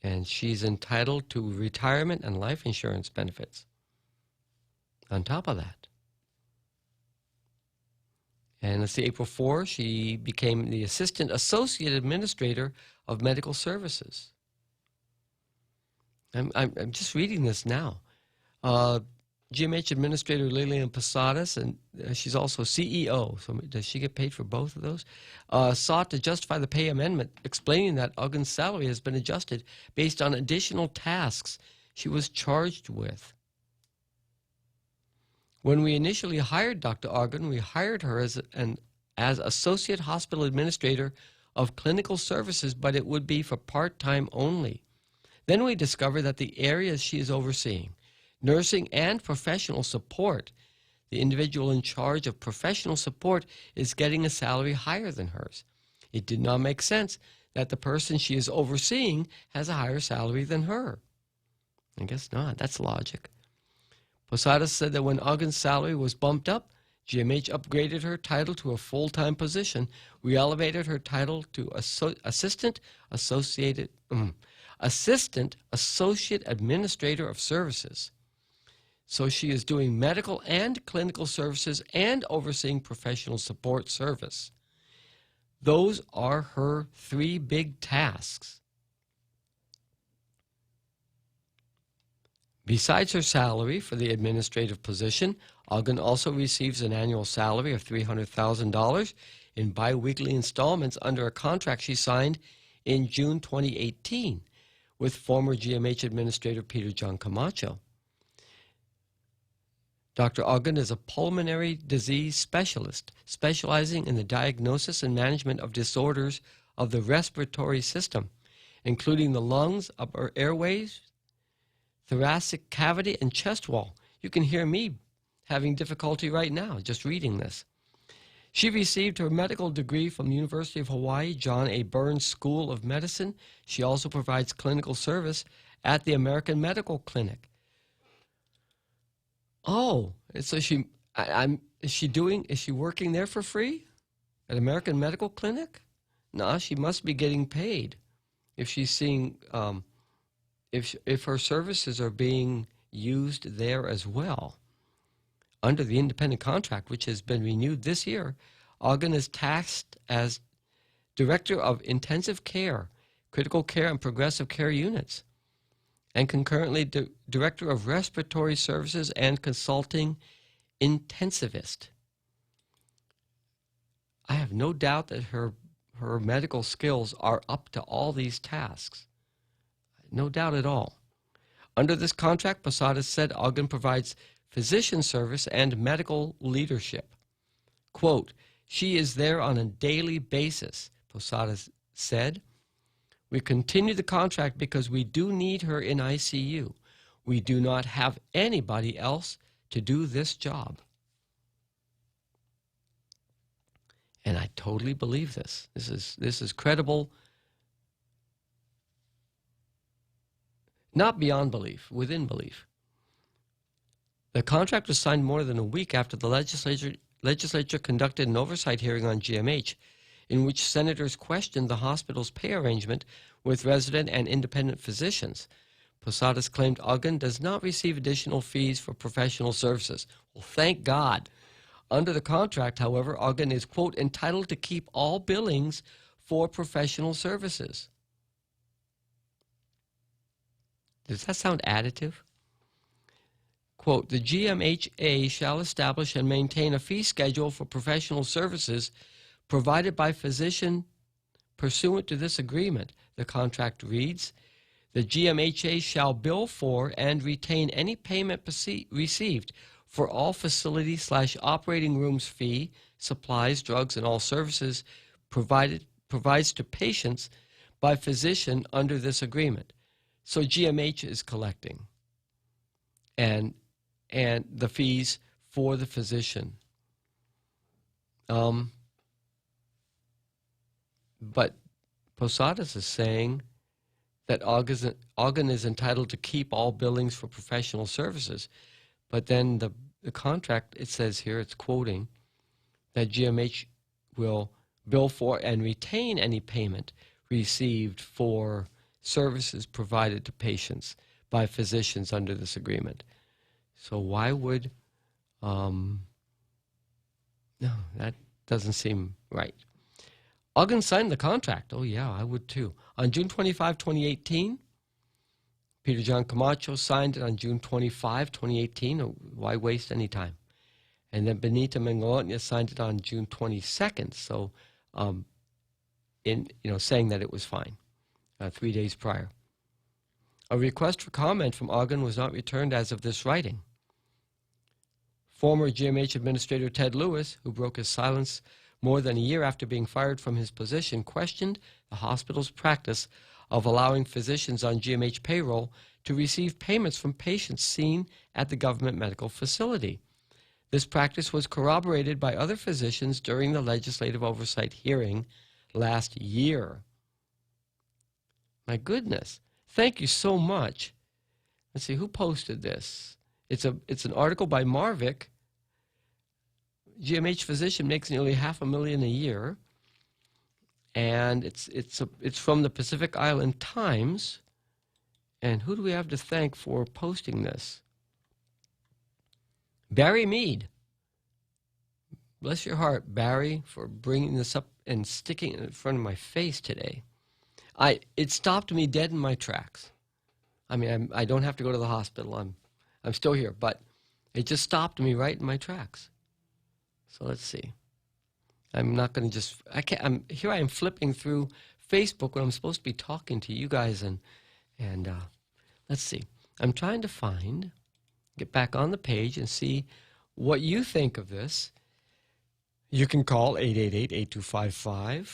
And she's entitled to retirement and life insurance benefits on top of that. And let's see, April 4, she became the Assistant Associate Administrator of Medical Services. I'm just reading this now. GMH Administrator Lillian Posadas, and she's also CEO. So does she get paid for both of those? Sought to justify the pay amendment, explaining that Uggan's salary has been adjusted based on additional tasks she was charged with. When we initially hired Dr. Uggan, we hired her as Associate Hospital Administrator of Clinical Services, but it would be for part-time only. Then we discovered that the areas she is overseeing, nursing and professional support, the individual in charge of professional support is getting a salary higher than hers. It did not make sense that the person she is overseeing has a higher salary than her. I guess not. That's logic. Posadas said that when Uggan's salary was bumped up, GMH upgraded her title to a full-time position. We elevated her title to Assistant Associate Assistant Associate Administrator of Services. So she is doing medical and clinical services and overseeing professional support service. Those are her 3 big tasks. Besides her salary for the administrative position, Ogden also receives an annual salary of $300,000 in biweekly installments under a contract she signed in June 2018 with former GMH Administrator Peter John Camacho. Dr. Ogden is a pulmonary disease specialist, specializing in the diagnosis and management of disorders of the respiratory system, including the lungs, upper airways, thoracic cavity, and chest wall. You can hear me having difficulty right now just reading this. She received her medical degree from the University of Hawaii John A. Burns School of Medicine. She also provides clinical service at the American Medical Clinic. Oh, so is she working there for free at American Medical Clinic? No, she must be getting paid if she's seeing if her services are being used there as well. Under the independent contract, which has been renewed this year, Ogden is tasked as Director of Intensive Care, Critical Care, and Progressive Care Units, and concurrently Director of Respiratory Services and Consulting Intensivist. I have no doubt that her medical skills are up to all these tasks. No doubt at all. Under this contract, Posadas said Ogden provides physician service and medical leadership. Quote, she is there on a daily basis, Posadas said. We continue the contract because we do need her in ICU. We do not have anybody else to do this job. And I totally believe this. This is credible, not beyond belief, within belief. The contract was signed more than a week after the legislature conducted an oversight hearing on GMH, in which senators questioned the hospital's pay arrangement with resident and independent physicians. Posadas claimed Ogden does not receive additional fees for professional services. Well, thank God. Under the contract, however, Ogden is, quote, entitled to keep all billings for professional services. Does that sound additive? Quote, the GMHA shall establish and maintain a fee schedule for professional services provided by physician pursuant to this agreement, the contract reads. The GMHA shall bill for and retain any payment received for all facility/operating rooms fee, supplies, drugs, and all services provides to patients by physician under this agreement. So GMH is collecting and the fees for the physician. But Posadas is saying that Ogden is entitled to keep all billings for professional services. But then the contract, it says here, it's quoting, that GMH will bill for and retain any payment received for services provided to patients by physicians under this agreement. So why would, no, that doesn't seem right. Ogden signed the contract. Oh, yeah, I would too. On June 25, 2018, Peter John Camacho signed it on June 25, 2018. Why waste any time? And then Benita Mengoña signed it on June 22nd, so saying that it was fine, 3 days prior. A request for comment from Ogden was not returned as of this writing. Former GMH Administrator Ted Lewis, who broke his silence more than a year after being fired from his position, questioned the hospital's practice of allowing physicians on GMH payroll to receive payments from patients seen at the government medical facility. This practice was corroborated by other physicians during the legislative oversight hearing last year. My goodness. Thank you so much. Let's see, who posted this? It's an article by Marvick. GMH physician makes nearly $500,000 a year, and it's from the Pacific Island Times. And who do we have to thank for posting this? Barry Mead. Bless your heart, Barry, for bringing this up and sticking it in front of my face today. It stopped me dead in my tracks. I mean, I don't have to go to the hospital. I'm still here, but it just stopped me right in my tracks. So let's see. I'm not going to just. Here I am flipping through Facebook when I'm supposed to be talking to you guys, and let's see. I'm trying to get back on the page and see what you think of this. You can call 888-8255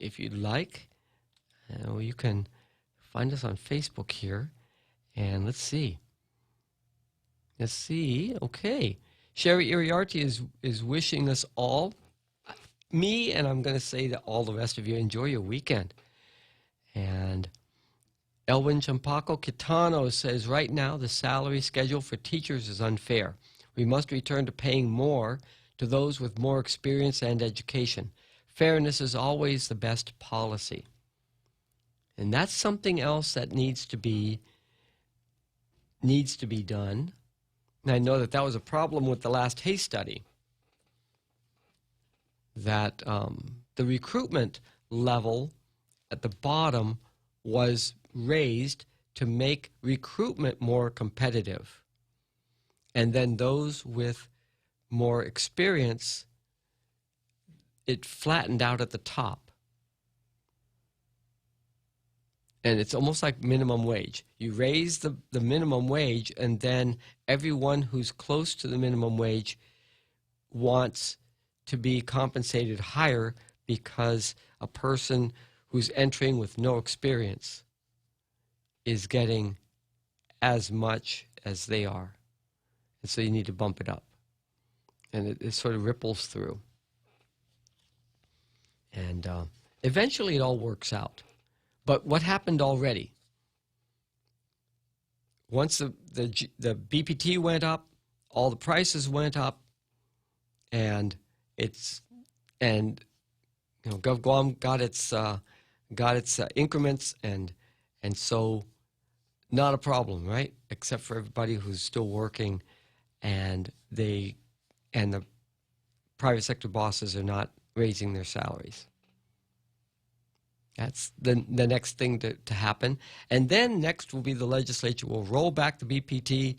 if you'd like. You can find us on Facebook here, and let's see. Okay. Sherry Iriarty is wishing us all, me, and I'm going to say that all the rest of you, enjoy your weekend. And Elwin Champaco Kitano says, right now the salary schedule for teachers is unfair. We must return to paying more to those with more experience and education. Fairness is always the best policy. And that's something else that needs to be done. And I know that was a problem with the last Hay study, that the recruitment level at the bottom was raised to make recruitment more competitive. And then those with more experience, it flattened out at the top. And it's almost like minimum wage. You raise the minimum wage, and then everyone who's close to the minimum wage wants to be compensated higher because a person who's entering with no experience is getting as much as they are. And so you need to bump it up. And it sort of ripples through. And eventually it all works out. But what happened already? Once the BPT went up, all the prices went up, and GovGuam got its increments, and so not a problem, right? Except for everybody who's still working, and the private sector bosses are not raising their salaries. That's the next thing to happen. And then next will be the legislature will roll back the BPT,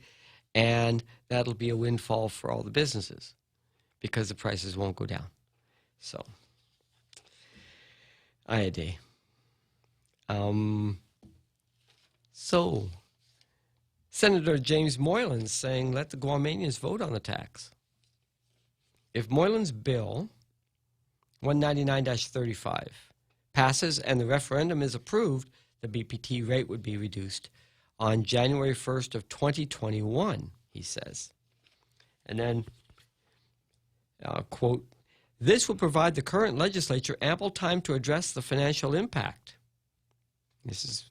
and that'll be a windfall for all the businesses because the prices won't go down. So, IAD. So, Senator James Moylan's saying let the Guamanians vote on the tax. If Moylan's bill, 199-35, passes and the referendum is approved, the BPT rate would be reduced on January 1st of 2021, he says. And then, quote, this will provide the current legislature ample time to address the financial impact. This is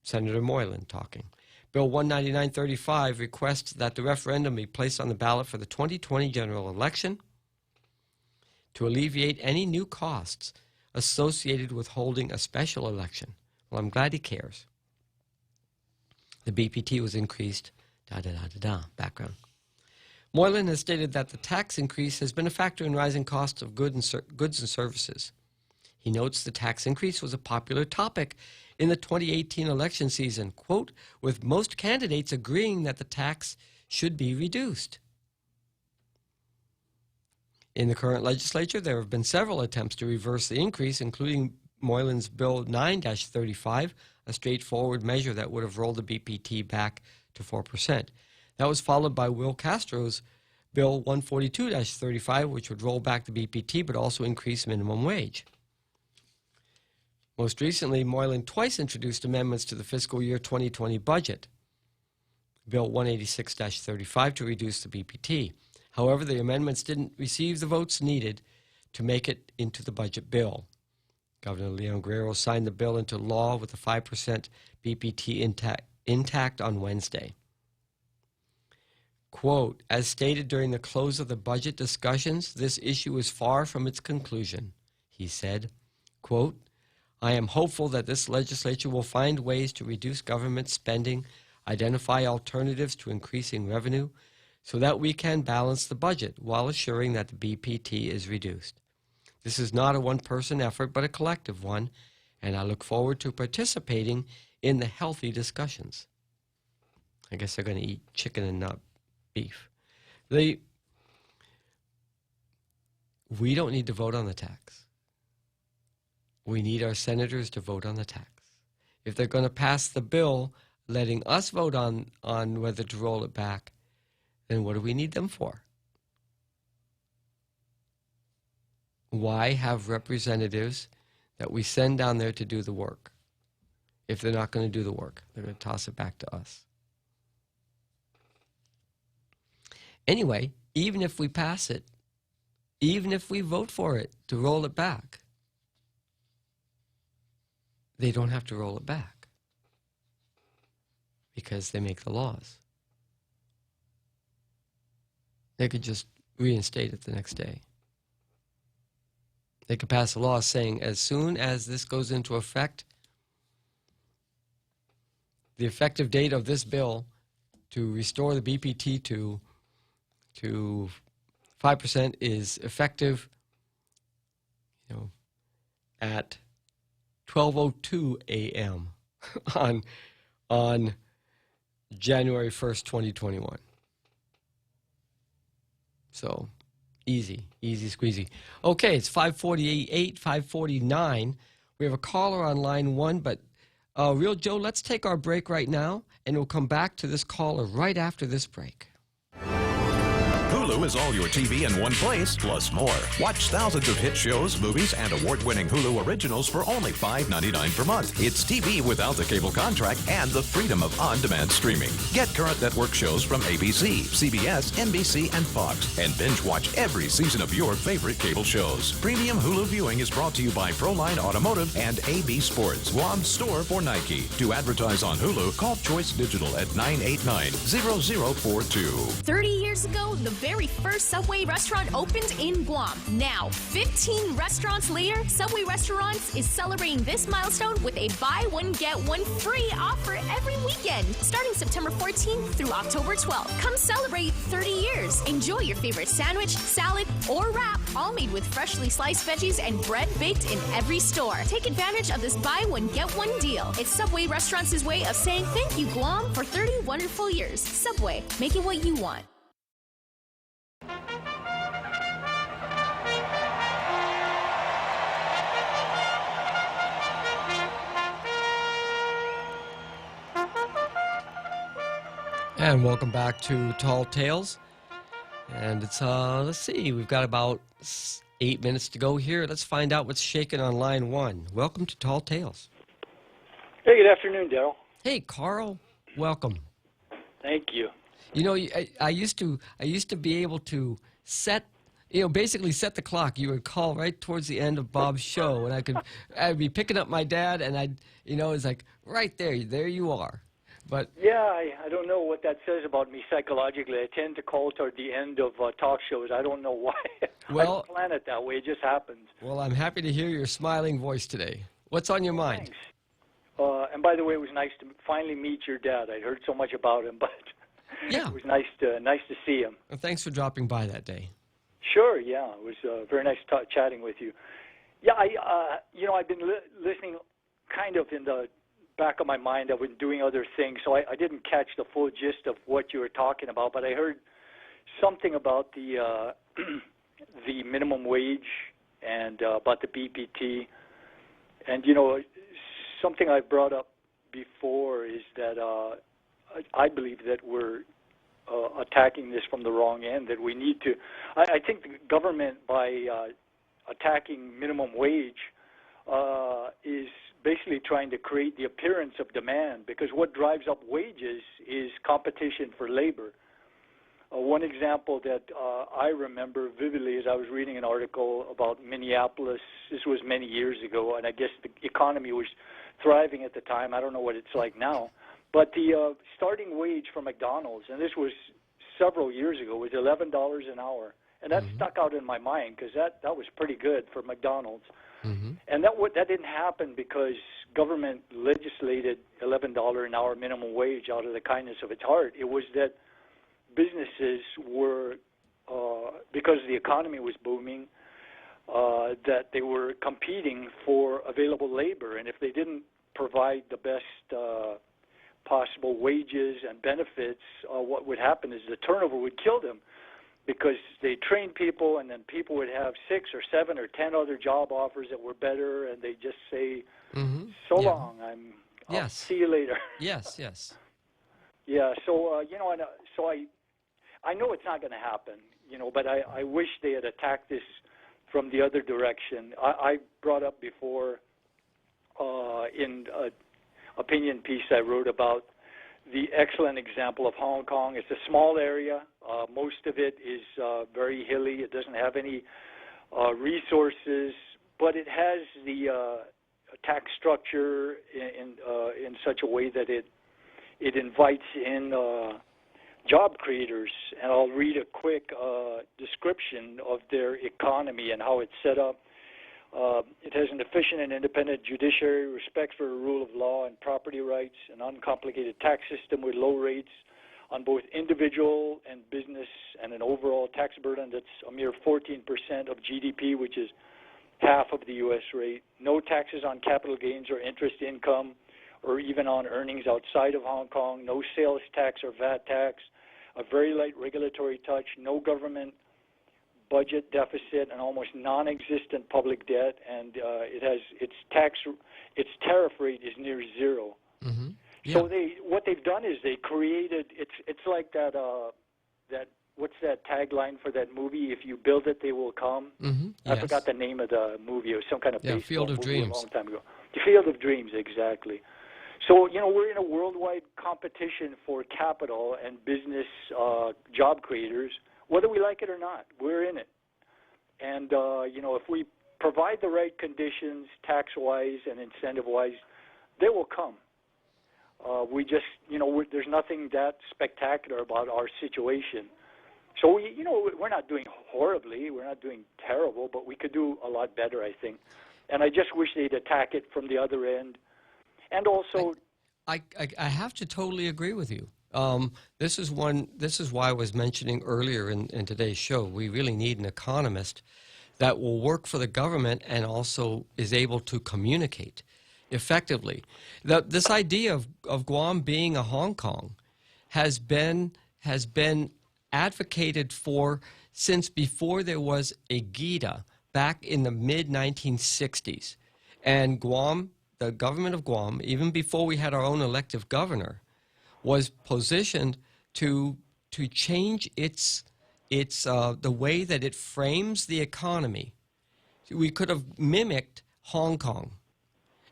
Senator Moylan talking. Bill 199-35 requests that the referendum be placed on the ballot for the 2020 general election to alleviate any new costs associated with holding a special election. Well, I'm glad he cares. The BPT was increased, background. Moylan has stated that the tax increase has been a factor in rising costs of goods and services. He notes the tax increase was a popular topic in the 2018 election season, quote, with most candidates agreeing that the tax should be reduced. In the current legislature, there have been several attempts to reverse the increase, including Moylan's Bill 9-35, a straightforward measure that would have rolled the BPT back to 4%. That was followed by Will Castro's Bill 142-35, which would roll back the BPT but also increase minimum wage. Most recently, Moylan twice introduced amendments to the fiscal year 2020 budget, Bill 186-35, to reduce the BPT. However, the amendments didn't receive the votes needed to make it into the budget bill. Governor Leon Guerrero signed the bill into law with a 5% BPT intact on Wednesday. Quote, as stated during the close of the budget discussions, this issue is far from its conclusion, he said. Quote, I am hopeful that this legislature will find ways to reduce government spending, identify alternatives to increasing revenue, so that we can balance the budget while assuring that the BPT is reduced. This is not a one-person effort, but a collective one, and I look forward to participating in the healthy discussions. I guess they're going to eat chicken and not beef. We don't need to vote on the tax. We need our senators to vote on the tax. If they're going to pass the bill letting us vote on whether to roll it back, then what do we need them for? Why have representatives that we send down there to do the work if they're not going to do the work? They're going to toss it back to us. Anyway, even if we pass it, even if we vote for it to roll it back, they don't have to roll it back because they make the laws. They could just reinstate it the next day. They could pass a law saying as soon as this goes into effect, the effective date of this bill to restore the BPT to 5% is effective, at 12:02 a.m. on January 1st, 2021. So easy squeezy. Okay, it's 5:48, 5:49. We have a caller on line 1, but Real Joe, let's take our break right now, and we'll come back to this caller right after this break. Hulu is all your TV in one place, plus more. Watch thousands of hit shows, movies, and award-winning Hulu originals for only $5.99 per month. It's TV without the cable contract and the freedom of on-demand streaming. Get current network shows from ABC, CBS, NBC, and Fox, and binge watch every season of your favorite cable shows. Premium Hulu viewing is brought to you by Proline Automotive and AB Sports, Guam's store for Nike. To advertise on Hulu, call Choice Digital at 989-0042. 30 years ago, the very first Subway restaurant opened in Guam. Now, 15 restaurants later, Subway Restaurants is celebrating this milestone with a buy one, get one free offer every weekend, starting September 14th through October 12th. Come celebrate 30 years. Enjoy your favorite sandwich, salad, or wrap, all made with freshly sliced veggies and bread baked in every store. Take advantage of this buy one, get one deal. It's Subway Restaurants' way of saying thank you, Guam, for 30 wonderful years. Subway, making what you want. And welcome back to Tall Tales. And it's, let's see, we've got about 8 minutes to go here. Let's find out what's shaking on line 1. Welcome to Tall Tales. Hey, good afternoon, Daryl. Hey, Carl. Welcome. Thank you. You know, I used to be able to set, basically set the clock. You would call right towards the end of Bob's show, and I'd be picking up my dad, and it's like, right there you are. But yeah, I don't know what that says about me psychologically. I tend to call toward the end of talk shows. I don't know why. Well, I don't plan it that way. It just happens. Well, I'm happy to hear your smiling voice today. What's on your mind? Thanks. And by the way, it was nice to finally meet your dad. I'd heard so much about him, but yeah, it was nice to see him. Well, thanks for dropping by that day. Sure. Yeah, it was very nice chatting with you. Yeah, I've been listening, kind of in the back of my mind. I've been doing other things, so I didn't catch the full gist of what you were talking about, but I heard something about the the minimum wage and about the BPT. And, something I brought up before is that I believe that we're attacking this from the wrong end, that we need to – I think the government, by attacking minimum wage, is basically trying to create the appearance of demand, because what drives up wages is competition for labor. One example that I remember vividly is I was reading an article about Minneapolis. This was many years ago, and I guess the economy was thriving at the time. I don't know what it's like now. But the starting wage for McDonald's, and this was several years ago, was $11 an hour. And that stuck out in my mind because that was pretty good for McDonald's. And that didn't happen because government legislated $11 an hour minimum wage out of the kindness of its heart. It was that businesses were, because the economy was booming, that they were competing for available labor. And if they didn't provide the best possible wages and benefits, what would happen is the turnover would kill them, because they train people, and then people would have 6 or 7 or 10 other job offers that were better, and they just say, "So long, I'll see you later." Yes. Yeah. So and so I know it's not going to happen, but I wish they had attacked this from the other direction. I brought up before in an opinion piece I wrote about the excellent example of Hong Kong. It's a small area. Most of it is very hilly. It doesn't have any resources, but it has the tax structure in such a way that it invites in job creators. And I'll read a quick description of their economy and how it's set up. It has an efficient and independent judiciary, respect for the rule of law and property rights, an uncomplicated tax system with low rates on both individual and business, and an overall tax burden that's a mere 14% of GDP, which is half of the U.S. rate. No taxes on capital gains or interest income, or even on earnings outside of Hong Kong. No sales tax or VAT tax. A very light regulatory touch. No government budget deficit, and almost non-existent public debt, and it has its tariff rate is near zero. So what they've done is they created it's like that what's that tagline for that movie? If you build it, they will come. I forgot the name of the movie. It was some kind of baseball Field of movie Dreams. a long time ago. The Field of Dreams, exactly. So we're in a worldwide competition for capital and business job creators. Whether we like it or not, we're in it. And, if we provide the right conditions, tax-wise and incentive-wise, they will come. We just, there's nothing that spectacular about our situation. So, we're not doing horribly. We're not doing terrible, but we could do a lot better, I think. And I just wish they'd attack it from the other end. And also... I have to totally agree with you. This is why I was mentioning earlier in today's show, we really need an economist that will work for the government and also is able to communicate effectively. This idea of Guam being a Hong Kong has been advocated for since before there was a GITA back in the mid-1960s. And Guam, the government of Guam, even before we had our own elective governor, was positioned to change the way that it frames the economy. We could have mimicked Hong Kong,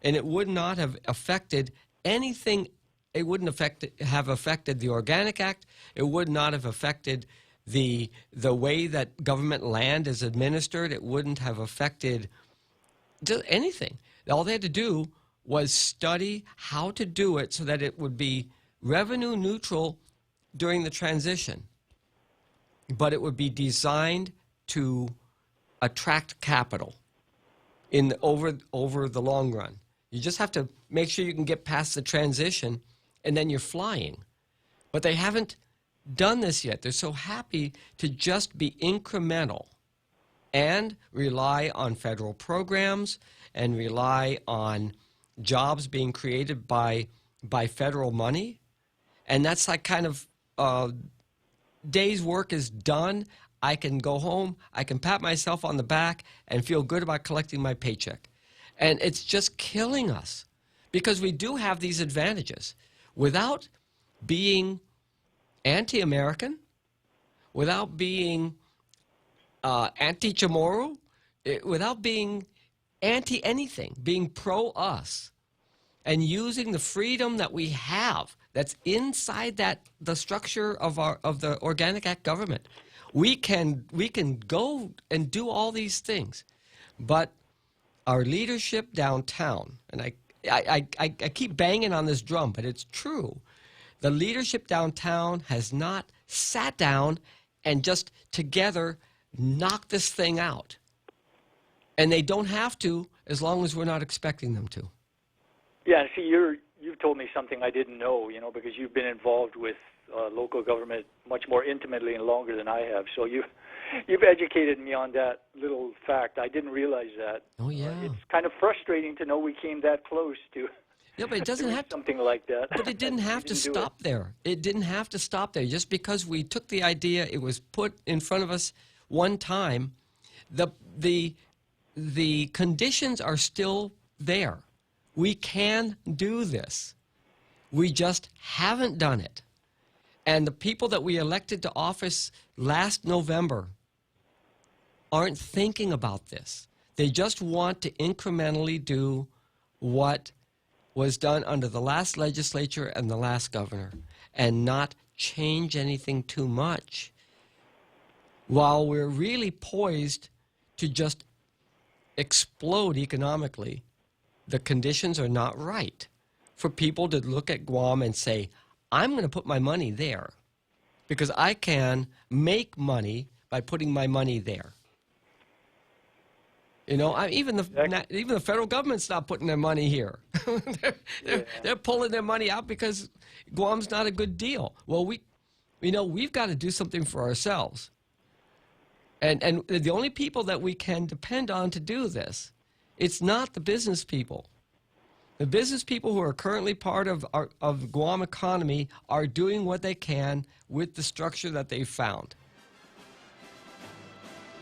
and it would not have affected anything. It wouldn't have affected the Organic Act. It would not have affected the way that government land is administered. It wouldn't have affected just anything. All they had to do was study how to do it so that it would be revenue neutral during the transition, but it would be designed to attract capital over the long run. You just have to make sure you can get past the transition, and then you're flying. But they haven't done this yet. They're so happy to just be incremental and rely on federal programs and rely on jobs being created by federal money. And that's like kind of day's work is done. I can go home, I can pat myself on the back and feel good about collecting my paycheck. And it's just killing us because we do have these advantages without being anti-American, without being anti-Chamorro, without being anti-anything, being pro-us, and using the freedom that we have that's inside the structure of the Organic Act government. We can go and do all these things, but our leadership downtown, and I keep banging on this drum, but it's true. The leadership downtown has not sat down and just together knocked this thing out. And they don't have to as long as we're not expecting them to. Yeah, see, you've told me something I didn't know, because you've been involved with local government much more intimately and longer than I have. So you've educated me on that little fact. I didn't realize that. Oh, yeah. It's kind of frustrating to know we came that close to. Yeah, but it doesn't have to, something like that. But it didn't have to stop there. It didn't have to stop there. Just because we took the idea, it was put in front of us one time. The conditions are still there. We can do this. We just haven't done it. And the people that we elected to office last November aren't thinking about this. They just want to incrementally do what was done under the last legislature and the last governor and not change anything too much, while we're really poised to just explode economically. The conditions are not right for people to look at Guam and say, I'm going to put my money there because I can make money by putting my money there. Even the federal government's not putting their money here. They're pulling their money out because Guam's not a good deal. Well, we've got to do something for ourselves. And the only people that we can depend on to do this, it's not the business people. The business people who are currently part of the Guam economy are doing what they can with the structure that they've found.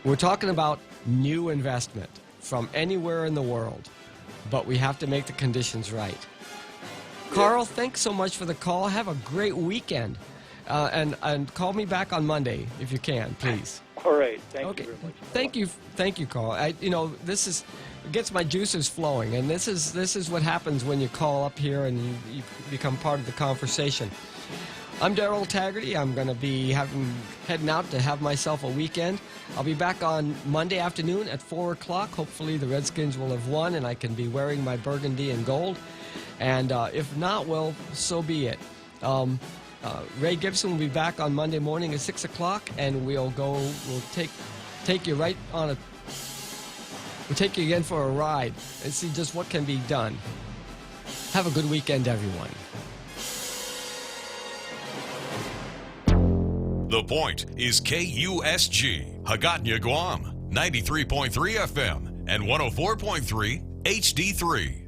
We're talking about new investment from anywhere in the world, but we have to make the conditions right. Carl, thanks so much for the call. Have a great weekend, and call me back on Monday if you can, please. All right. Thank you very much. Thank you, Carl. This gets my juices flowing, and this is what happens when you call up here and you become part of the conversation. I'm Darrell Taggarty. I'm going to be heading out to have myself a weekend. I'll be back on Monday afternoon at 4 o'clock. Hopefully the Redskins will have won and I can be wearing my burgundy and gold. And if not, well, so be it. Ray Gibson will be back on Monday morning at 6 o'clock, and we'll take you right on we'll take you again for a ride and see just what can be done. Have a good weekend, everyone. The Point is KUSG, Hagåtña, Guam, 93.3 FM and 104.3 HD3.